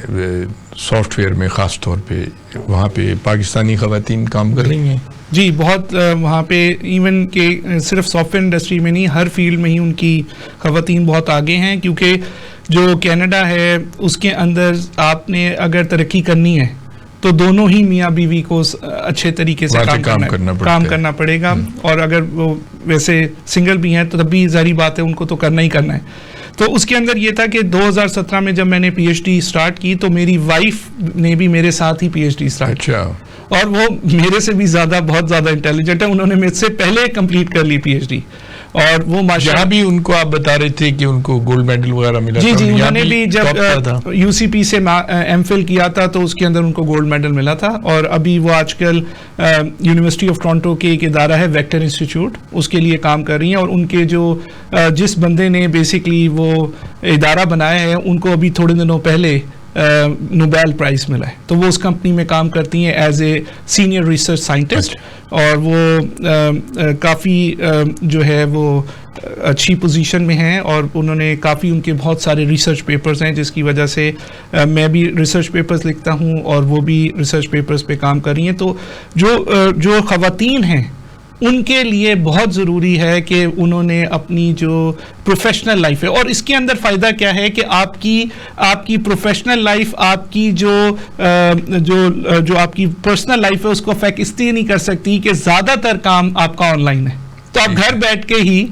سافٹ ویئر میں, خاص طور پہ وہاں پہ پاکستانی خواتین کام کر رہی ہیں؟ جی بہت, وہاں پہ ایون کہ صرف سافٹ ویئر انڈسٹری میں نہیں, ہر فیلڈ میں ہی ان کی خواتین بہت آگے ہیں, کیونکہ جو کینیڈا ہے اس کے اندر آپ نے اگر ترقی کرنی ہے تو دونوں ہی میاں بیوی کو اچھے طریقے سے کام کرنا پڑے گا, اور اگر وہ ویسے سنگل بھی ہیں تو تب بھی ظاہری بات ہے ان کو تو کرنا ہی کرنا ہے. تو اس کے اندر یہ تھا کہ 2017 میں جب میں نے پی ایچ ڈی اسٹارٹ کی تو میری وائف نے بھی میرے ساتھ ہی پی ایچ ڈی اسٹارٹ کیا, اور وہ میرے سے بھی بہت زیادہ انٹیلیجنٹ ہے, انہوں نے مجھ سے پہلے کمپلیٹ کر لی پی ایچ ڈی, اور وہ ماشاءاللہ بھی ان کو آپ بتا رہے تھے کہ ان کو گولڈ میڈل وغیرہ ملا. جی انہوں نے بھی جب یو سی پی سے ایم فل کیا تھا تو اس کے اندر ان کو گولڈ میڈل ملا تھا, اور ابھی وہ آج کل یونیورسٹی آف ٹورنٹو کے ایک ادارہ ہے ویکٹر انسٹیٹیوٹ, اس کے لیے کام کر رہی ہیں, اور ان کے جو جس بندے نے بیسکلی وہ ادارہ بنایا ہے ان کو ابھی تھوڑے دنوں پہلے نوبیل پرائز ملا ہے, تو وہ اس کمپنی میں کام کرتی ہیں as a senior research scientist, اور وہ کافی جو ہے وہ اچھی پوزیشن میں ہیں, اور انہوں نے کافی ان کے بہت سارے ریسرچ پیپرز ہیں جس کی وجہ سے میں بھی ریسرچ پیپرز لکھتا ہوں اور وہ بھی ریسرچ پیپرز پہ کام کر رہی ہیں. تو جو خواتین ہیں ان کے لیے بہت ضروری ہے کہ انہوں نے اپنی جو پروفیشنل لائف ہے, اور اس کے اندر فائدہ کیا ہے کہ آپ کی پروفیشنل لائف آپ کی جو آپ کی پرسنل لائف ہے اس کو افیکٹ اس لیے نہیں کر سکتی کہ زیادہ تر کام آپ کا آن لائن ہے, تو آپ گھر بیٹھ کے ہی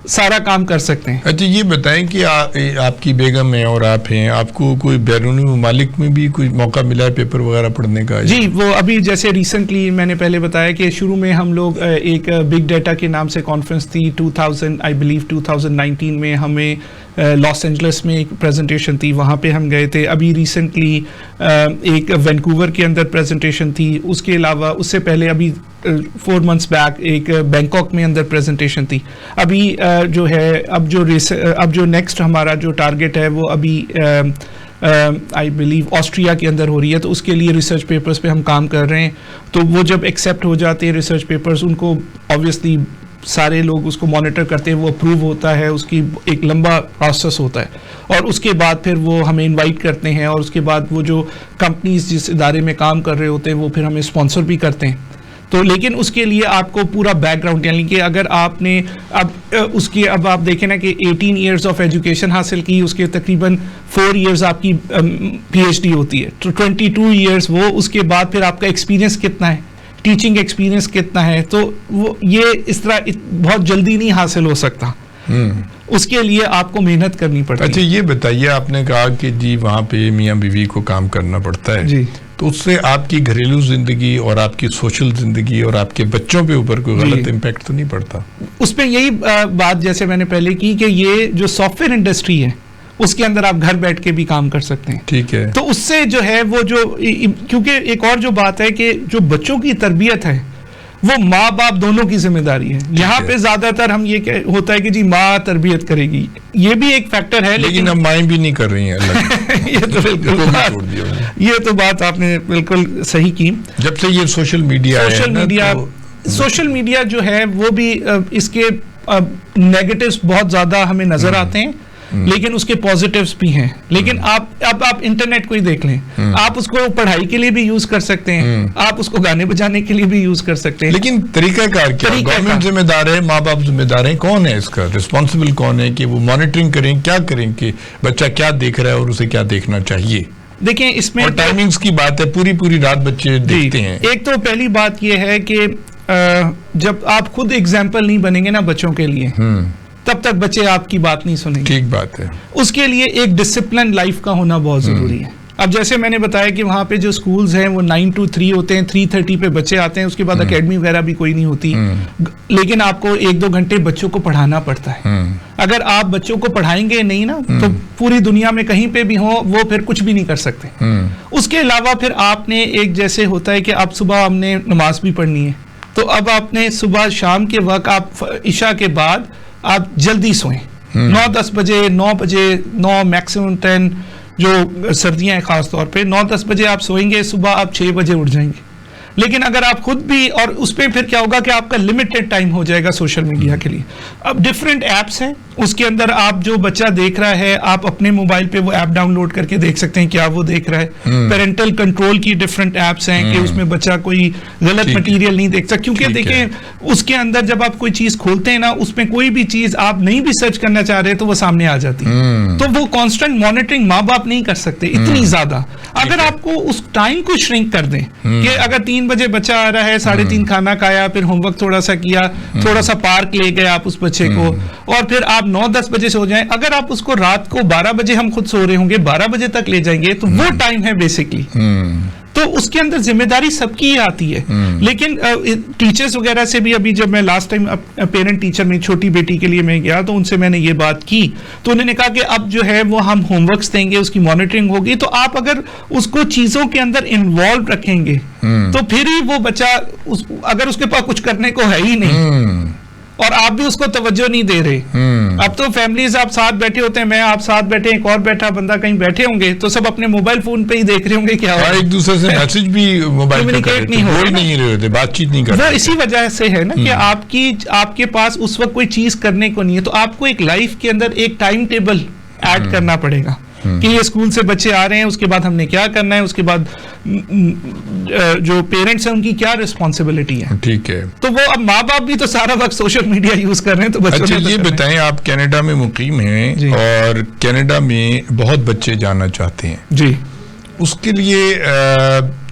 سارا کام کر سکتے ہیں. اچھا یہ بتائیں کہ آپ کی بیگم ہیں اور آپ ہیں, آپ کو کوئی بیرونی ممالک میں بھی کوئی موقع ملا ہے پیپر وغیرہ پڑھنے کا؟ جی وہ ابھی جیسے ریسنٹلی میں نے پہلے بتایا کہ شروع میں ہم لوگ ایک بگ ڈیٹا کے نام سے کانفرنس تھی 2019 میں, ہمیں لاس اینجلس میں ایک پریزنٹیشن تھی, وہاں پہ ہم گئے تھے. ابھی ریسنٹلی ایک وینکوور کے اندر پریزنٹیشن تھی, اس کے علاوہ اس سے پہلے ابھی 4 months بیک ایک بینکاک میں اندر پریزنٹیشن تھی. ابھی جو ہے اب جو نیکسٹ ہمارا جو ٹارگیٹ ہے وہ ابھی آئی بلیو آسٹریا کے اندر ہو رہی ہے, تو اس کے لیے ریسرچ پیپرز پہ ہم کام کر رہے ہیں. تو وہ جب ایکسیپٹ ہو جاتے ہیں ریسرچ پیپرز, ان کو آبویسلی سارے لوگ اس کو مانیٹر کرتے ہیں, وہ اپروو ہوتا ہے, اس کی ایک لمبا پروسیس ہوتا ہے, اور اس کے بعد پھر وہ ہمیں انوائٹ کرتے ہیں, اور اس کے بعد وہ جو کمپنیز جس ادارے میں کام کر رہے ہوتے ہیں وہ پھر ہمیں اسپانسر بھی کرتے ہیں. تو لیکن اس کے لیے آپ کو پورا بیک گراؤنڈ, یعنی کہ اگر آپ نے اب آپ دیکھیں نا کہ 18 ایئرز آف ایجوکیشن حاصل کی, اس کے تقریباً 4 ایئرز آپ کی پی ایچ ڈی ہوتی ہے, تو 22 ایئرز وہ, اس کے بعد پھر آپ کا ایکسپیرینس کتنا ہے, ٹیچنگ ایکسپیرینس کتنا ہے, تو وہ یہ اس طرح بہت جلدی نہیں حاصل ہو سکتا, اس کے لیے آپ کو محنت کرنی پڑتی ہے. اچھا یہ بتائیے, آپ نے کہا کہ جی وہاں پہ میاں بیوی کو کام کرنا پڑتا ہے, جی تو اس سے آپ کی گھریلو زندگی اور آپ کی سوشل زندگی اور آپ کے بچوں پہ اوپر کوئی غلط امپیکٹ تو نہیں پڑتا؟ اس پہ یہی بات جیسے میں نے پہلے کی کہ یہ جو سافٹ ویئر انڈسٹری ہے اس کے اندر آپ گھر بیٹھ کے بھی کام کر سکتے ہیں, ٹھیک ہے. تو اس سے جو ہے وہ کیونکہ ایک اور جو بات ہے کہ جو بچوں کی تربیت ہے وہ ماں باپ دونوں کی ذمہ داری ہے. یہاں پہ زیادہ تر ہم یہ ہوتا ہے کہ جی ماں تربیت کرے گی, یہ بھی ایک فیکٹر ہے, لیکن اب مائیں بھی نہیں کر رہی ہیں. یہ تو بات آپ نے بالکل صحیح کی. جب سے یہ سوشل میڈیا جو ہے وہ بھی اس کے نیگیٹوز بہت زیادہ ہمیں نظر آتے ہیں, لیکن اس کے پازیٹیوز بھی ہیں. لیکن آپ انٹرنیٹ کو ہی دیکھ لیں, آپ اس کو پڑھائی کے لیے بھی یوز کر سکتے ہیں, آپ اس کو گانے بجانے کے لیے بھی یوز کر سکتے ہیں. لیکن طریقہ کار کیا؟ گورنمنٹ ذمہ دار ہے, ماں باپ ذمہ دار ہیں, کون ہے اس کا ریسپانسبل, کون ہے کہ وہ مانیٹرنگ کریں, کیا کریں کہ بچہ کیا دیکھ رہا ہے اور اسے کیا دیکھنا چاہیے؟ دیکھیں اس میں ٹائمنگز کی بات ہے, پوری رات بچے دیکھتے ہیں. ایک تو پہلی بات یہ ہے کہ جب آپ خود ایگزامپل نہیں بنیں گے نا بچوں کے لیے, تب تک بچے آپ کی بات نہیں سنیں گے. ٹھیک بات ہے. اس کے لیے ایک ڈسپلن لائف کا ہونا بہت ضروری ہے. اب جیسے میں نے بتایا کہ وہاں پہ جو سکولز ہیں وہ 9 to 3 ہوتے ہیں, 3:30 پہ بچے آتے ہیں, اس کے بعد اکیڈمی وغیرہ بھی کوئی نہیں ہوتی, لیکن آپ کو 1-2 گھنٹے بچوں کو پڑھانا پڑتا ہے. اگر آپ بچوں کو پڑھائیں گے نہیں نا تو پوری دنیا میں کہیں پہ بھی ہوں وہ پھر کچھ بھی نہیں کر سکتے. اس کے علاوہ پھر آپ نے ایک جیسے ہوتا ہے کہ آپ صبح ہم نے نماز بھی پڑھنی ہے, تو اب آپ نے صبح شام کے وقت آپ عشاء کے بعد آپ جلدی سوئیں, 9-10 بجے, 9 بجے, 9 میکسیمم 10, جو سردیاں ہیں خاص طور پہ 9-10 بجے آپ سوئیں گے, صبح آپ 6 بجے اٹھ جائیں گے. لیکن اگر آپ خود بھی, اور اس پہ پھر کیا ہوگا کہ آپ کا لمیٹڈ ٹائم ہو جائے گا سوشل میڈیا کے لیے. اب ڈفرینٹ ایپس ہیں, اس کے اندر آپ جو بچہ دیکھ رہا ہے آپ اپنے موبائل پہ وہ ایپ ڈاؤن لوڈ کر کے دیکھ سکتے ہیں کیا وہ دیکھ رہا ہے. پیرنٹل کنٹرول کی ڈفرینٹ ایپس ہیں کہ اس میں بچہ کوئی غلط مٹیریل نہیں دیکھ سکتا, کیونکہ دیکھیں اس کے اندر جب آپ کوئی چیز کھولتے ہیں نا, اس میں کوئی بھی چیز آپ نہیں بھی سرچ کرنا چاہ رہے تو وہ سامنے آ جاتی ہے. تو وہ کانسٹنٹ مانیٹرنگ ماں باپ نہیں کر سکتے اتنی زیادہ. اگر آپ کو اس ٹائم کو شرنک کر دیں کہ اگر 3 بجے بچہ آ رہا ہے, 3:30 کھانا کھایا, پھر ہوم ورک تھوڑا سا کیا, تھوڑا سا پارک لے گئے آپ اس بچے کو, اور پھر آپ 9-10 بجے سو جائیں. اگر آپ اس کو رات کو 12 بجے ہم خود سو رہے ہوں گے 12 بجے تک لے جائیں گے تو وہ ٹائم ہے بیسکلی. تو اس کے اندر ذمہ داری سب کی ہی آتی ہے. لیکن ٹیچرز وغیرہ سے بھی, ابھی جب میں لاسٹ ٹائم پیرنٹ ٹیچر میں چھوٹی بیٹی کے لیے میں گیا تو ان سے میں نے یہ بات کی, تو انہوں نے کہا کہ اب جو ہے وہ ہم ہوم ورکس دیں گے, اس کی مانیٹرنگ ہوگی, تو آپ اگر اس کو چیزوں کے اندر انوالو رکھیں گے تو پھر ہی وہ بچہ, اگر اس کے پاس کچھ کرنے کو ہے ہی نہیں اور آپ بھی اس کو توجہ نہیں دے رہے. اب تو فیملیز آپ ساتھ بیٹھے ہوتے ہیں, میں آپ ساتھ بیٹھے, ایک اور بیٹھا بندہ کہیں بیٹھے ہوں گے تو سب اپنے موبائل فون پہ ہی دیکھ رہے ہوں گے کیا ایک دوسرے سے میسج بھی موبائل پہ کمیونیکیٹ نہیں رہے ہوتے, بات چیت نہیں کر رہے. وہ اسی وجہ سے ہے نا کہ آپ کے پاس اس وقت کوئی چیز کرنے کو نہیں ہے, تو آپ کو ایک لائف کے اندر ایک ٹائم ٹیبل ایڈ کرنا پڑے گا کہ یہ اسکول سے بچے آ رہے ہیں, اس کے بعد ہم نے کیا کرنا ہے, اس کے بعد جو پیرنٹس ہیں ان کی کیا ریسپانسبلٹی ہے. ٹھیک ہے. تو وہ اب ماں باپ بھی تو سارا وقت سوشل میڈیا یوز کر رہے ہیں. تو اچھا یہ بتائیں, آپ کینیڈا میں مقیم ہیں اور کینیڈا میں بہت بچے جانا چاہتے ہیں, جی, اس کے لیے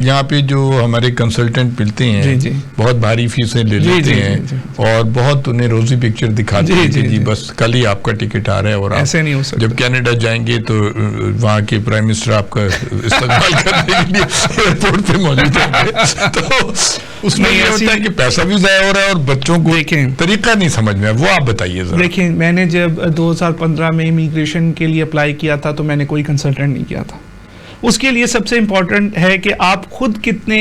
یہاں پہ جو ہمارے کنسلٹنٹ ملتے ہیں بہت بھاری فیسیں لے لیتے ہیں اور بہت انہیں روزی پکچر دکھاتے ہیں کہ جی بس کل ہی آپ کا ٹکٹ آ رہا ہے اور ایسے نہیں ہو سکتا. جب کینیڈا جائیں گے تو وہاں کے پرائم منسٹر آپ کا استقبال کرنے کے لیے ایئرپورٹ پہ موجود ہوں گے. تو اس میں یہ ہوتا ہے کہ پیسہ بھی ضائع ہو رہا ہے اور بچوں کو طریقہ نہیں سمجھ میں. وہ آپ بتائیے ذرا. دیکھیں, میں نے جب 2015 میں امیگریشن کے لیے اپلائی کیا تھا تو میں نے کوئی کنسلٹنٹ نہیں کیا تھا. اس کے لیے سب سے امپورٹنٹ ہے کہ آپ خود کتنے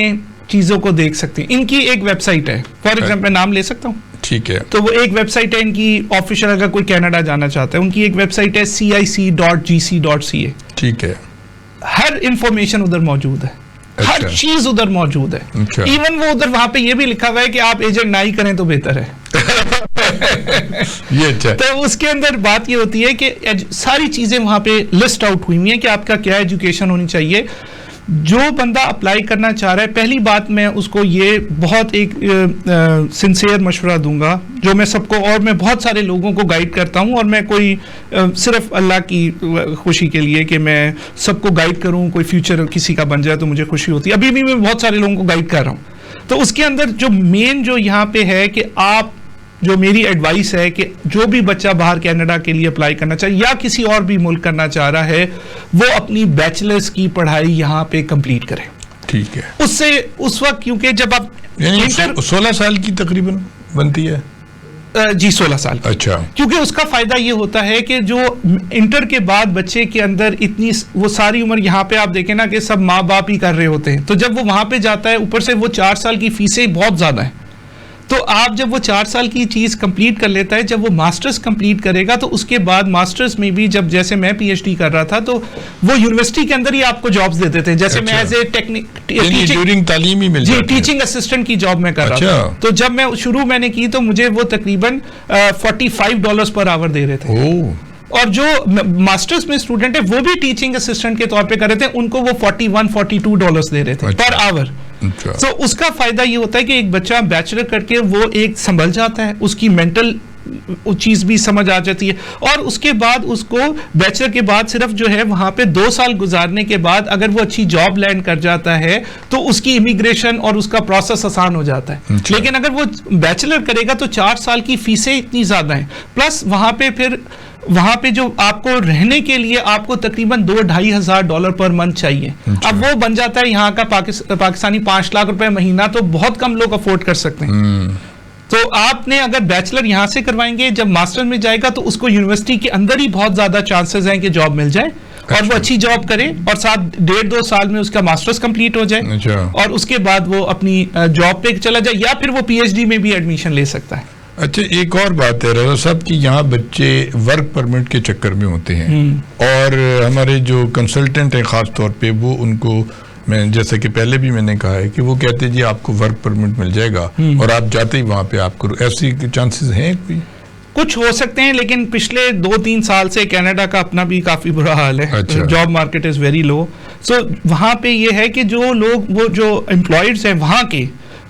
چیزوں کو دیکھ سکتے ہیں. ان کی ایک ویب سائٹ ہے, فار ایگزامپل نام لے سکتا ہوں, ٹھیک ہے, تو وہ ایک ویب سائٹ ہے ان کی آفیشیل, اگر کوئی کینیڈا جانا چاہتا ہے ان کی ایک ویب سائٹ ہے cic.gc.ca. ٹھیک ہے, ہر انفارمیشن ادھر موجود ہے, ہر چیز ادھر موجود ہے. ایون وہ ادھر وہاں پہ یہ بھی لکھا ہوا ہے کہ آپ ایجنٹ نہ ہی کریں تو بہتر ہے. یہ اچھا. تو اس کے اندر بات یہ ہوتی ہے کہ ساری چیزیں وہاں پہ لسٹ آؤٹ ہوئی ہیں کہ آپ کا کیا ایجوکیشن ہونی چاہیے. جو بندہ اپلائی کرنا چاہ رہا ہے, پہلی بات میں اس کو یہ بہت ایک سنسیئر مشورہ دوں گا جو میں سب کو, اور میں بہت سارے لوگوں کو گائیڈ کرتا ہوں, اور میں کوئی صرف اللہ کی خوشی کے لیے کہ میں سب کو گائیڈ کروں, کوئی فیوچر کسی کا بن جائے تو مجھے خوشی ہوتی ہے. ابھی بھی میں بہت سارے لوگوں کو گائیڈ کر رہا ہوں. تو اس کے اندر جو مین جو یہاں پہ ہے کہ آپ, جو میری ایڈوائس ہے کہ جو بھی بچہ باہر کینیڈا کے لیے اپلائی کرنا چاہے یا کسی اور بھی ملک کرنا چاہ رہا ہے, وہ اپنی بیچلرز کی پڑھائی یہاں پہ کمپلیٹ کرے. ٹھیک ہے. اس سے اس وقت, کیونکہ جب آپ 16 سال کی تقریباً بنتی ہے, جی 16 سال. اچھا. کیونکہ اس کا فائدہ یہ ہوتا ہے کہ جو انٹر کے بعد بچے کے اندر اتنی وہ ساری عمر, یہاں پہ آپ دیکھیں نا کہ سب ماں باپ ہی کر رہے ہوتے ہیں, تو جب وہ وہاں پہ جاتا ہے, اوپر سے وہ 4 سال کی فیسیں بہت زیادہ ہیں, تو آپ جب وہ 4 سال کی چیز کمپلیٹ کر لیتا ہے, جب وہ ماسٹرز کمپلیٹ کرے گا تو اس کے بعد ماسٹرز میں بھی, جب جیسے میں پی ایچ ڈی کر رہا تھا تو وہ یونیورسٹی کے اندر ہی آپ کو جابز دیتے تھے, جیسے میں ایز اے تعلیم ہی مل جاتی, ٹیچنگ اسسٹنٹ کی جاب میں کر رہا تھا. تو جب میں میں نے کی تو مجھے وہ تقریباً $45 پر آور دے رہے تھے, اور جو ماسٹرز میں اسٹوڈنٹ ہے وہ بھی ٹیچنگ اسسٹنٹ کے طور پہ کر رہے تھے, ان کو وہ $41-42 دے رہے تھے پر آور. تو اس کا فائدہ یہ ہوتا ہے کہ ایک بچہ بیچلر کر کے وہ ایک سنبھل جاتا ہے, اس کی مینٹل چیز بھی سمجھ آ جاتی ہے, اور اس کے بعد اس کو بیچلر کے بعد صرف جو ہے وہاں پہ 2 سال گزارنے کے بعد اگر وہ اچھی جاب لینڈ کر جاتا ہے تو اس کی امیگریشن اور اس کا پروسیس آسان ہو جاتا ہے. لیکن اگر وہ بیچلر کرے گا تو 4 سال کی فیسیں اتنی زیادہ ہیں, پلس وہاں پہ جو آپ کو رہنے کے لیے آپ کو تقریباً $2,500 پر منتھ چاہیے. اب وہ بن جاتا ہے یہاں کا پاکستانی $5 لاکھ مہینہ, تو بہت کم لوگ افورڈ کر سکتے ہیں. تو آپ نے اگر بیچلر یہاں سے کروائیں گے, جب ماسٹر میں جائے گا تو اس کو یونیورسٹی کے اندر ہی بہت زیادہ چانسز ہیں کہ جاب مل جائے, اور وہ اچھی جاب کرے, اور ساتھ 1.5-2 سال میں اس کا ماسٹرز کمپلیٹ ہو جائے, اور اس کے بعد وہ اپنی جاب پہ چلا جائے, یا پھر وہ پی ایچ ڈی میں بھی ایڈمیشن لے سکتا ہے. اچھا, ایک اور بات ہے رضا صاحب کہ یہاں بچے ورک پرمٹ کے چکر میں ہوتے ہیں, اور ہمارے جو کنسلٹنٹ ہیں خاص طور پہ وہ ان کو میں جیسے کہ پہلے بھی میں نے کہا ہے کہ وہ کہتے جی آپ کو ورک پرمٹ مل جائے گا اور آپ جاتے ہی وہاں پہ آپ کو ایسی چانسز ہیں کوئی؟ کچھ ہو سکتے ہیں، لیکن پچھلے 2-3 سال سے کینیڈا کا اپنا بھی کافی برا حال ہے. Job market is very low. So وہاں پہ یہ ہے کہ جو لوگ وہ جو امپلائڈس ہیں وہاں کے،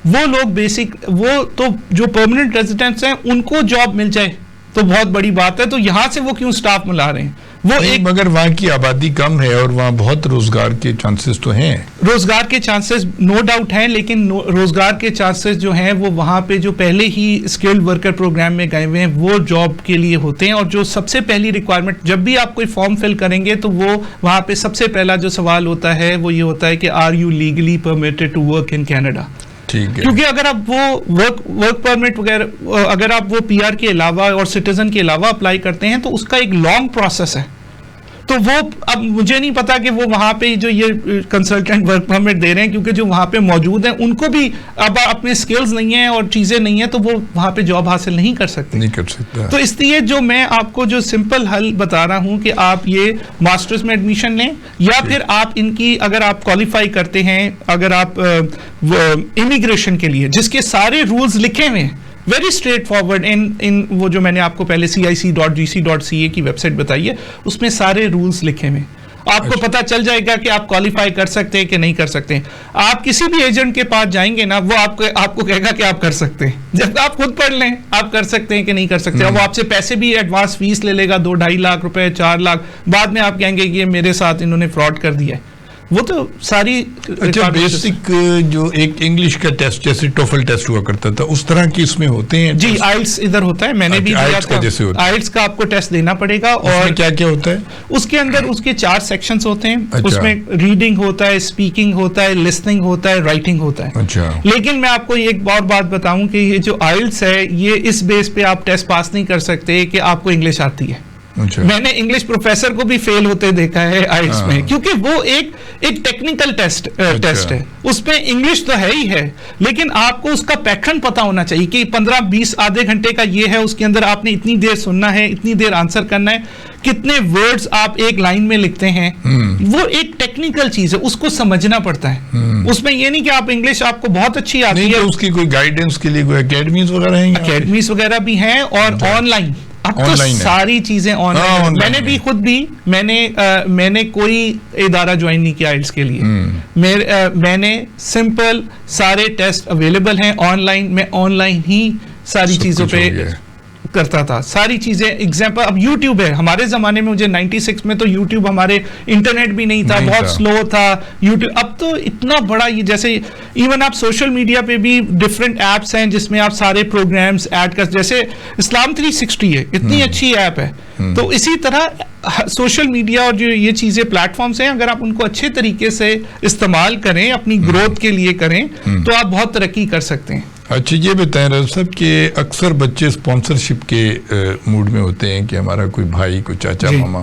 وہ لوگ بیسک وہ تو جو پرماننٹ ریزیڈنٹس ہیں ان کو جاب مل جائے تو بہت بڑی بات ہے. تو یہاں سے وہ کیوں سٹاف ملا رہے ہیں؟ وہ ایک مگر وہاں کی آبادی کم ہے اور وہاں بہت روزگار کے چانسز تو ہیں. روزگار کے چانسز نو ڈاؤٹ ہیں، لیکن روزگار کے چانسز جو ہیں وہ وہاں پہ جو پہلے ہی اسکلڈ ورکر پروگرام میں گئے ہوئے ہیں وہ جاب کے لیے ہوتے ہیں. اور جو سب سے پہلی ریکوائرمنٹ جب بھی آپ کوئی فارم فل کریں گے تو وہ وہاں پہ سب سے پہلا جو سوال ہوتا ہے وہ یہ ہوتا ہے کہ are you legally permitted to work in Canada. کیونکہ اگر آپ وہ ورک پرمٹ وغیرہ اگر آپ وہ پی آر کے علاوہ اور سٹیزن کے علاوہ اپلائی کرتے ہیں تو اس کا ایک لانگ پروسیس ہے. تو وہ اب مجھے نہیں پتا کہ وہ وہاں پہ جو یہ کنسلٹنٹ ورک پرمٹ دے رہے ہیں کیونکہ جو وہاں پہ موجود ہیں ان کو بھی اب اپنے سکلز نہیں ہیں اور چیزیں نہیں ہیں تو وہ وہاں پہ جاب حاصل نہیں کر سکتے. تو اس لیے جو میں آپ کو جو سمپل حل بتا رہا ہوں کہ آپ یہ ماسٹرز میں ایڈمیشن لیں یا پھر آپ ان کی اگر آپ کوالیفائی کرتے ہیں اگر آپ امیگریشن کے لیے جس کے سارے رولز لکھے ہوئے ہیں ویری اسٹریٹ فارورڈ ان وہ جو میں نے آپ کو پہلے CIC.gc.ca کی ویب سائٹ بتائی ہے اس میں سارے رولز لکھے ہوئے آپ کو پتا چل جائے گا کہ آپ کوالیفائی کر سکتے ہیں کہ نہیں کر سکتے. آپ کسی بھی ایجنٹ کے پاس جائیں گے نا وہ آپ کو کہے گا کہ آپ کر سکتے ہیں. جب آپ خود پڑھ لیں آپ کر سکتے ہیں کہ نہیں کر سکتے. اور وہ آپ سے پیسے بھی ایڈوانس فیس لے لے گا 2-2.5 لاکھ روپے 4 لاکھ بعد میں آپ کہیں گے کہ میرے ساتھ انہوں نے فراڈ کر دیا ہے. وہ تو ساری اچھا بیسک جو ایک انگلش کا ٹیسٹ جیسے ٹوفل ٹیسٹ ہوا کرتا تھا اس طرح کی اس میں ہوتے ہیں؟ جی آئلٹس ادھر ہوتا ہے میں نے بھی آئلٹس کا آپ کو ٹیسٹ دینا پڑے گا. اور کیا کیا ہوتا ہے اس کے اندر؟ اس کے 4 سیکشنز ہوتے ہیں. اس میں ریڈنگ ہوتا ہے، اسپیکنگ ہوتا ہے، لسننگ ہوتا ہے، رائٹنگ ہوتا ہے. لیکن میں آپ کو ایک اور بات بتاؤں کہ یہ جو آئلٹس ہے یہ اس بیس پہ آپ ٹیسٹ پاس نہیں کر سکتے کہ آپ کو انگلش آتی ہے. میں نے انگلش پروفیسر کو بھی فیل ہوتے دیکھا ہے آئلٹس میں کیونکہ وہ ایک ٹیکنیکل ٹیسٹ ہے. اس میں انگلش تو ہے ہی ہے لیکن آپ کو اس کا پیٹرن پتا ہونا چاہیے کہ 15-20 آدھے گھنٹے کا یہ ہے. اس کے اندر آپ نے اتنی دیر سننا ہے، اتنی دیر آنسر کرنا ہے، کتنے ورڈز آپ ایک لائن میں لکھتے ہیں. وہ ایک ٹیکنیکل چیز ہے اس کو سمجھنا پڑتا ہے. اس میں یہ نہیں کہ آپ انگلش آپ کو بہت اچھی آتی ہے. اس کی کوئی گائیڈنس کے لیے کوئی اکیڈمیز وغیرہ ہیں؟ اکیڈمیز وغیرہ بھی ہیں اور آن لائن اب تو ساری چیزیں آن لائن. میں نے بھی خود بھی میں نے کوئی ادارہ جوائن نہیں کیا آئلٹس کے لیے. میں نے سمپل سارے ٹیسٹ اویلیبل ہیں آن لائن. میں آن لائن ہی ساری چیزوں پہ کرتا تھا ساری چیزیں. ایگزامپل اب یوٹیوب ہے. ہمارے زمانے میں مجھے 96 میں تو یوٹیوب ہمارے انٹرنیٹ بھی نہیں تھا، بہت سلو تھا یوٹیوب. اب تو اتنا بڑا یہ جیسے ایون آپ سوشل میڈیا پہ بھی ڈفرینٹ ایپس ہیں جس میں آپ سارے پروگرامز ایڈ کر جیسے اسلام 360 ہے اتنی اچھی ایپ ہے. تو اسی طرح سوشل میڈیا اور جو یہ چیزیں پلیٹ فارمز ہیں اگر آپ ان کو اچھے طریقے سے استعمال کریں اپنی گروتھ کے لیے کریں تو آپ بہت ترقی کر سکتے ہیں. اچھا یہ بتائیں رضا صاحب کہ اکثر بچے اسپانسرشپ کے موڈ میں ہوتے ہیں کہ ہمارا کوئی بھائی کوئی چاچا ماما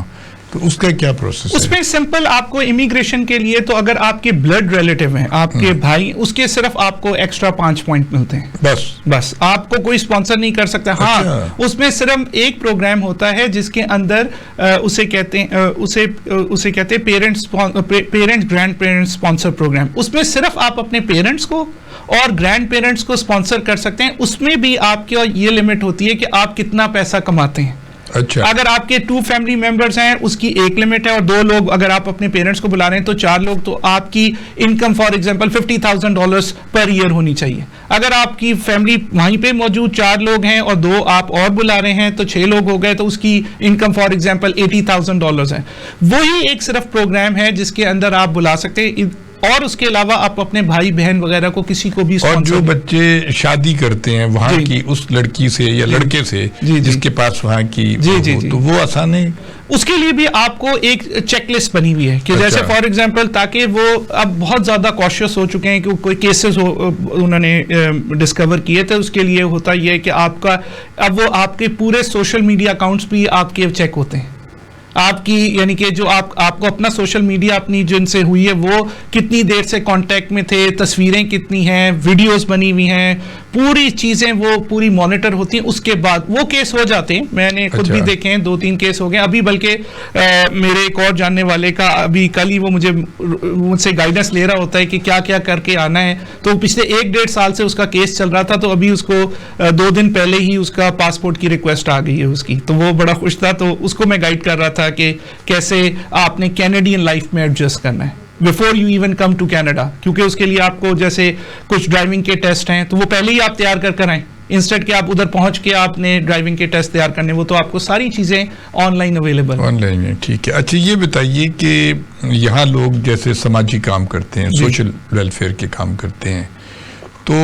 تو اس کا کیا پروسیس ہے؟ اس میں سمپل آپ کو امیگریشن کے لیے تو اگر آپ کے بلڈ ریلیٹیو ہیں آپ کے بھائی اس کے صرف آپ کو ایکسٹرا 5 پوائنٹ ملتے ہیں بس آپ کو کوئی اسپانسر نہیں کر سکتا. ہاں اس میں صرف ایک پروگرام ہوتا ہے جس کے اندر اسے کہتے ہیں parents grand parents sponsor programme. اس میں صرف آپ اپنے پیرنٹس کو اور گرینڈ پیرنٹس کو اسپانسر کر سکتے ہیں. اس میں بھی آپ کی یہ لمٹ ہوتی ہے کہ آپ کتنا پیسہ کماتے ہیں. اچھا اگر آپ کے 2 فیملی ممبرز ہیں اس کی ایک لمٹ ہے اور 2 لوگ اگر آپ اپنے پیرنٹس کو بلا رہے ہیں تو 4 لوگ تو آپ کی income for example $50,000 per year ہونی چاہیے. اگر آپ کی فیملی وہیں پہ موجود 4 لوگ ہیں اور 2 آپ اور بلا رہے ہیں تو 6 لوگ ہو گئے تو اس کی انکم فار ایگزامپل $80,000 ہے. وہی ایک صرف پروگرام ہے جس کے اندر آپ بلا سکتے ہیں اور اس کے علاوہ آپ اپنے بھائی بہن وغیرہ کو کسی کو بھی. اور جو بچے شادی کرتے ہیں وہاں کی اس لڑکی سے یا لڑکے سے جس کے پاس وہاں کی تو وہ آسان ہے. اس کے لیے بھی آپ کو ایک چیک لسٹ بنی ہوئی ہے کہ جیسے فار ایگزامپل تاکہ وہ اب بہت زیادہ کاشیس ہو چکے ہیں کہ کوئی کیسز انہوں نے ڈسکور کیے تھے. اس کے لیے ہوتا یہ ہے کہ آپ کا اب وہ آپ کے پورے سوشل میڈیا اکاؤنٹس بھی آپ کے چیک ہوتے ہیں. آپ کی یعنی کہ جو آپ کو اپنا سوشل میڈیا اپنی جن سے ہوئی ہے وہ کتنی دیر سے کانٹیکٹ میں تھے, تصویریں کتنی ہیں, ویڈیوز بنی ہوئی ہیں, پوری چیزیں وہ پوری مانیٹر ہوتی ہیں. اس کے بعد وہ کیس ہو جاتے ہیں, میں نے خود بھی دیکھے ہیں, 2-3 کیس ہو گئے ابھی. بلکہ میرے ایک اور جاننے والے کا ابھی کل ہی وہ مجھ سے گائیڈنس لے رہا ہوتا ہے کہ کیا کیا کر کے آنا ہے. تو پچھلے 1-1.5 سال سے اس کا کیس چل رہا تھا, تو ابھی اس کو 2 دن پہلے ہی اس کا پاسپورٹ کی ریکویسٹ آ گئی ہے اس کی. تو وہ بڑا خوش تھا, تو اس کو میں گائیڈ کر رہا تھا کہ کیسے آپ نے کینیڈین لائف میں ایڈجسٹ کرنا ہے before you even come to Canada, کیونکہ اس کے لیے آپ کو جیسے کچھ ڈرائیونگ کے ٹیسٹ ہیں تو وہ پہلے ہی آپ تیار کر آئیں, انسٹیڈ کہ آپ ادھر پہنچ کے آپ نے ڈرائیونگ کے ٹیسٹ تیار کرنے, وہ تو آپ کو ساری چیزیں آن لائن اویلیبل ہیں. آن لائن ہے, ٹھیک ہے. اچھا یہ بتائیے کہ یہاں لوگ جیسے سماجی کام کرتے ہیں, سوشل ویلفیئر کے کام کرتے ہیں, تو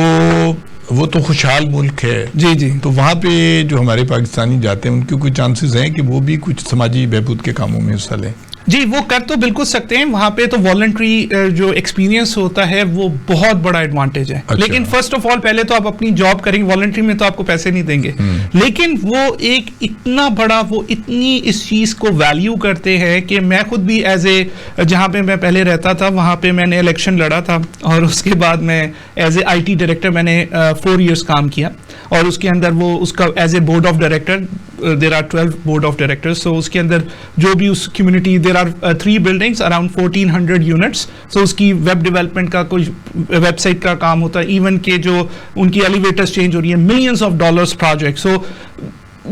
وہ تو خوشحال ملک ہے. جی. تو وہاں پہ جو ہمارے پاکستانی جاتے ہیں ان کے کوئی چانسز ہیں کہ وہ بھی کچھ سماجی بہبود کے کاموں میں حصہ لیں؟ جی وہ کر تو بالکل سکتے ہیں. وہاں پہ تو والنٹری جو ایکسپیرینس ہوتا ہے وہ بہت بڑا ایڈوانٹیج ہے. لیکن فرسٹ آف آل پہلے تو آپ اپنی جاب کریں گے, والنٹری میں تو آپ کو پیسے نہیں دیں گے, لیکن وہ ایک اتنا بڑا, وہ اتنی اس چیز کو ویلیو کرتے ہیں کہ میں خود بھی ایز اے, جہاں پہ میں پہلے رہتا تھا وہاں پہ میں نے الیکشن لڑا تھا, اور اس کے بعد میں ایز اے IT ڈائریکٹر میں نے 4 ایئرس کام کیا, اور اس کے اندر وہ اس کا as a board of director, there are 12 board of director. So اس کے اندر جو بھی اس community, there are 3 buildings around 1400 units. So اس کی ویب ڈیولپمنٹ کا, کچھ ویب سائٹ کا کام ہوتا ہے, ایون کہ جو ان کی ایلیویٹرز چینج ہو رہی ہیں, millions of dollars project. So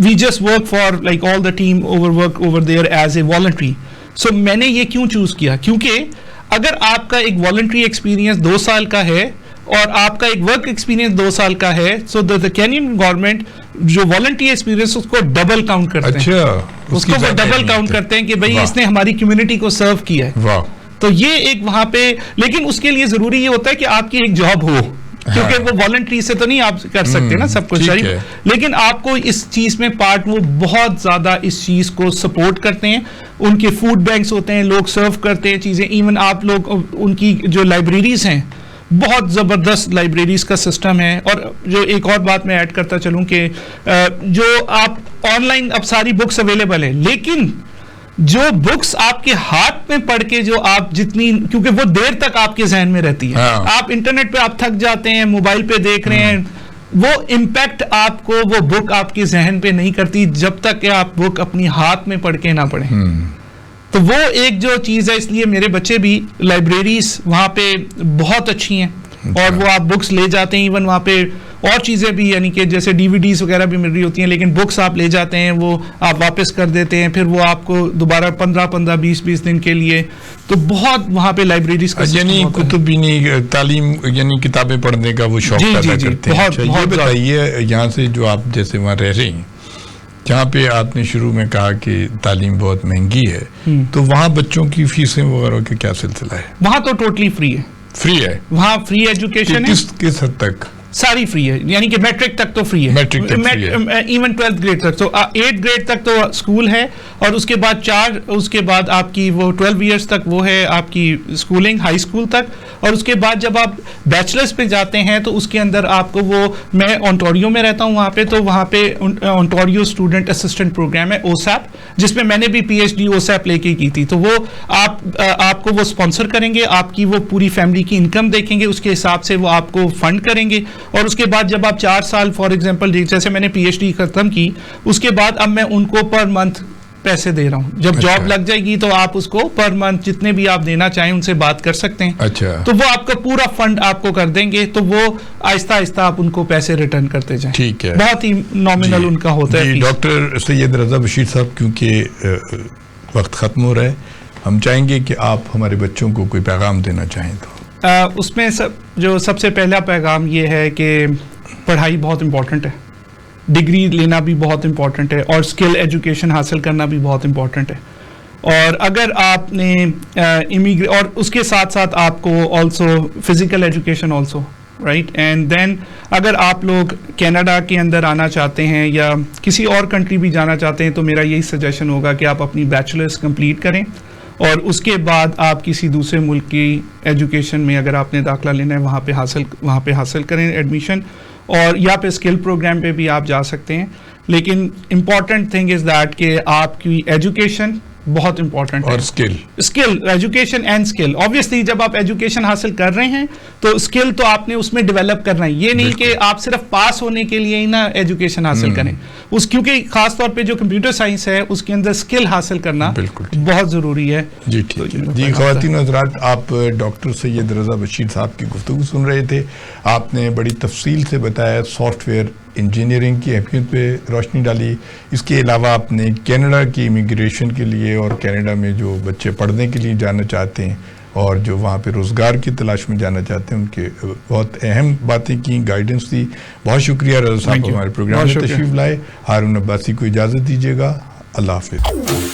we just work for like all the team work over there as a voluntary. So میں نے یہ کیوں چوز کیا, کیونکہ اگر آپ کا ایک والنٹری ایکسپیرینس 2 سال کا ہے اور آپ کا ایک ورک ایکسپیرینس 2 سال کا ہے, سو the Kenyan گورنمنٹ جو والنٹری ایکسپیرینس اس کو ڈبل کاؤنٹ کرتے ہیں. اس کو وہ ڈبل کاؤنٹ کرتے ہیں کہ بھائی اس نے ہماری کمیونٹی کو سرو کیا ہے. تو یہ ایک وہاں پہ, لیکن اس کے لیے ضروری یہ ہوتا ہے کہ آپ کی ایک جاب ہو, کیونکہ وہ والنٹری سے تو نہیں آپ کر سکتے نا سب کچھ, لیکن آپ کو اس چیز میں پارٹ, وہ بہت زیادہ اس چیز کو سپورٹ کرتے ہیں. ان کے فوڈ بینکس ہوتے ہیں, لوگ سرو کرتے ہیں چیزیں, ایون آپ لوگ ان کی جو لائبریریز ہیں, بہت زبردست لائبریریز کا سسٹم ہے. اور جو ایک اور بات میں ایڈ کرتا چلوں کہ جو آپ آن لائن اب ساری بکس اویلیبل ہیں, لیکن جو بکس آپ کے ہاتھ میں پڑھ کے جو آپ جتنی, کیونکہ وہ دیر تک آپ کے ذہن میں رہتی ہے, آپ انٹرنیٹ پہ آپ تھک جاتے ہیں, موبائل پہ دیکھ رہے ہیں, وہ امپیکٹ آپ کو وہ بک آپ کے ذہن پہ نہیں کرتی جب تک کہ آپ بک اپنی ہاتھ میں پڑھ کے نہ پڑھیں. تو وہ ایک جو چیز ہے, اس لیے میرے بچے بھی لائبریریز وہاں پہ بہت اچھی ہیں, اور وہ آپ بکس لے جاتے ہیں. ایون وہاں پہ اور چیزیں بھی, یعنی کہ جیسے DVDs وغیرہ بھی مل رہی ہوتی ہیں, لیکن بکس آپ لے جاتے ہیں, وہ آپ واپس کر دیتے ہیں, پھر وہ آپ کو دوبارہ 15-20 دن کے لیے. تو بہت وہاں پہ لائبریریز کا, یعنی کتبینی تعلیم, یعنی کتابیں پڑھنے کا وہ شوق پیدا کرتے ہیں. یہ بتائیے یہاں سے جو آپ جیسے وہاں رہ رہے ہیں, جہاں پہ آپ نے شروع میں کہا کہ تعلیم بہت مہنگی ہے, تو وہاں بچوں کی فیسیں وغیرہ کا کیا سلسلہ ہے؟ وہاں تو ٹوٹلی فری ہے. فری ہے وہاں, فری ایجوکیشن ہے. کس حد تک؟ ساری فری ہے, یعنی کہ میٹرک تک تو فری ہے, ایون 12th گریڈ تک. تو 8th گریڈ تک تو اسکول ہے, اور اس کے بعد آپ کی وہ 12 ایئرس تک وہ ہے آپ کی اسکولنگ, ہائی اسکول تک. اور اس کے بعد جب آپ بیچلرس پہ جاتے ہیں تو اس کے اندر آپ کو وہ, میں اونٹاریو میں رہتا ہوں وہاں پہ, تو وہاں پہ اونٹاریو اسٹوڈنٹ اسسٹنٹ پروگرام ہے OSAP, جس میں میں نے بھی PhD OSAP لے کے کی تھی. تو وہ آپ کو وہ اسپانسر کریں گے, آپ کی وہ پوری فیملی کی انکم دیکھیں گے, اس کے حساب سے وہ آپ کو فنڈ کریں گے. اور اس کے بعد جب آپ 4 سال فار ایگزامپل, جیسے میں نے PhD ختم کی, اس کے بعد اب میں ان کو پر منتھ پیسے دے رہا ہوں. جب جاب لگ جائے گی تو آپ اس کو پر منتھ جتنے بھی آپ دینا چاہیں ان سے بات کر سکتے ہیں. تو وہ آپ کا پورا فنڈ آپ کو کر دیں گے, تو وہ آہستہ آہستہ آپ ان کو پیسے ریٹرن کرتے جائیں. ٹھیک ہے, بہت ہی نامنل ان کا ہوتا ہے. ڈاکٹر سید رضا بشیر صاحب, کیونکہ وقت ختم ہو رہا ہے, ہم چاہیں گے کہ آپ ہمارے بچوں کو کوئی پیغام دینا چاہیں تو. اس میں سب سے پہلا پیغام یہ ہے کہ پڑھائی بہت امپورٹنٹ ہے, ڈگری لینا بھی بہت امپورٹنٹ ہے, اور اسکل ایجوکیشن حاصل کرنا بھی بہت امپورٹنٹ ہے. اور اگر آپ نے اور اس کے ساتھ ساتھ آپ کو also physical education also, right. And then اگر آپ لوگ کینیڈا کے اندر آنا چاہتے ہیں یا کسی اور کنٹری بھی جانا چاہتے ہیں, تو میرا یہی سجیشن ہوگا کہ آپ اپنی بیچلرس کمپلیٹ کریں, اور اس کے بعد آپ کسی دوسرے ملک کی ایجوکیشن میں اگر آپ نے داخلہ لینا ہے وہاں پہ حاصل کریں ایڈمیشن, اور یا پہ اسکل پروگرام پہ بھی آپ جا سکتے ہیں. لیکن امپورٹنٹ تھنگ از دیٹ کہ آپ کی ایجوکیشن بہت امپورٹنٹ ہے. اور skill education and skill. Obviously جب آپ ایجوکیشن حاصل کر رہے ہیں تو اسکل تو آپ نے اس میں ڈیولپ کرنا ہے. یہ نہیں کہ آپ صرف پاس ہونے کے لیے ہی نا ایجوکیشن حاصل کریں. کیونکہ خاص طور پہ جو کمپیوٹر سائنس ہے اس کے اندر اسکل حاصل کرنا بہت ضروری ہے. جی ٹھیک ہے. جی خواتین حضرات، آپ ڈاکٹر سید رضا بشیر صاحب کی گفتگو سن رہے تھے. آپ نے بڑی تفصیل سے بتایا سافٹ ویئر انجینئرنگ کی اہمیت پہ روشنی ڈالی. اس کے علاوہ آپ نے کینیڈا کی امیگریشن کے لیے اور کینیڈا میں جو بچے پڑھنے کے لیے جانا چاہتے ہیں اور جو وہاں پہ روزگار کی تلاش میں جانا چاہتے ہیں ان کے بہت اہم باتیں کی، گائیڈنس دی. بہت شکریہ رضا صاحب ہمارے پروگرام میں تشریف لائے. ہارون عباسی کو اجازت دیجیے گا. اللہ حافظ.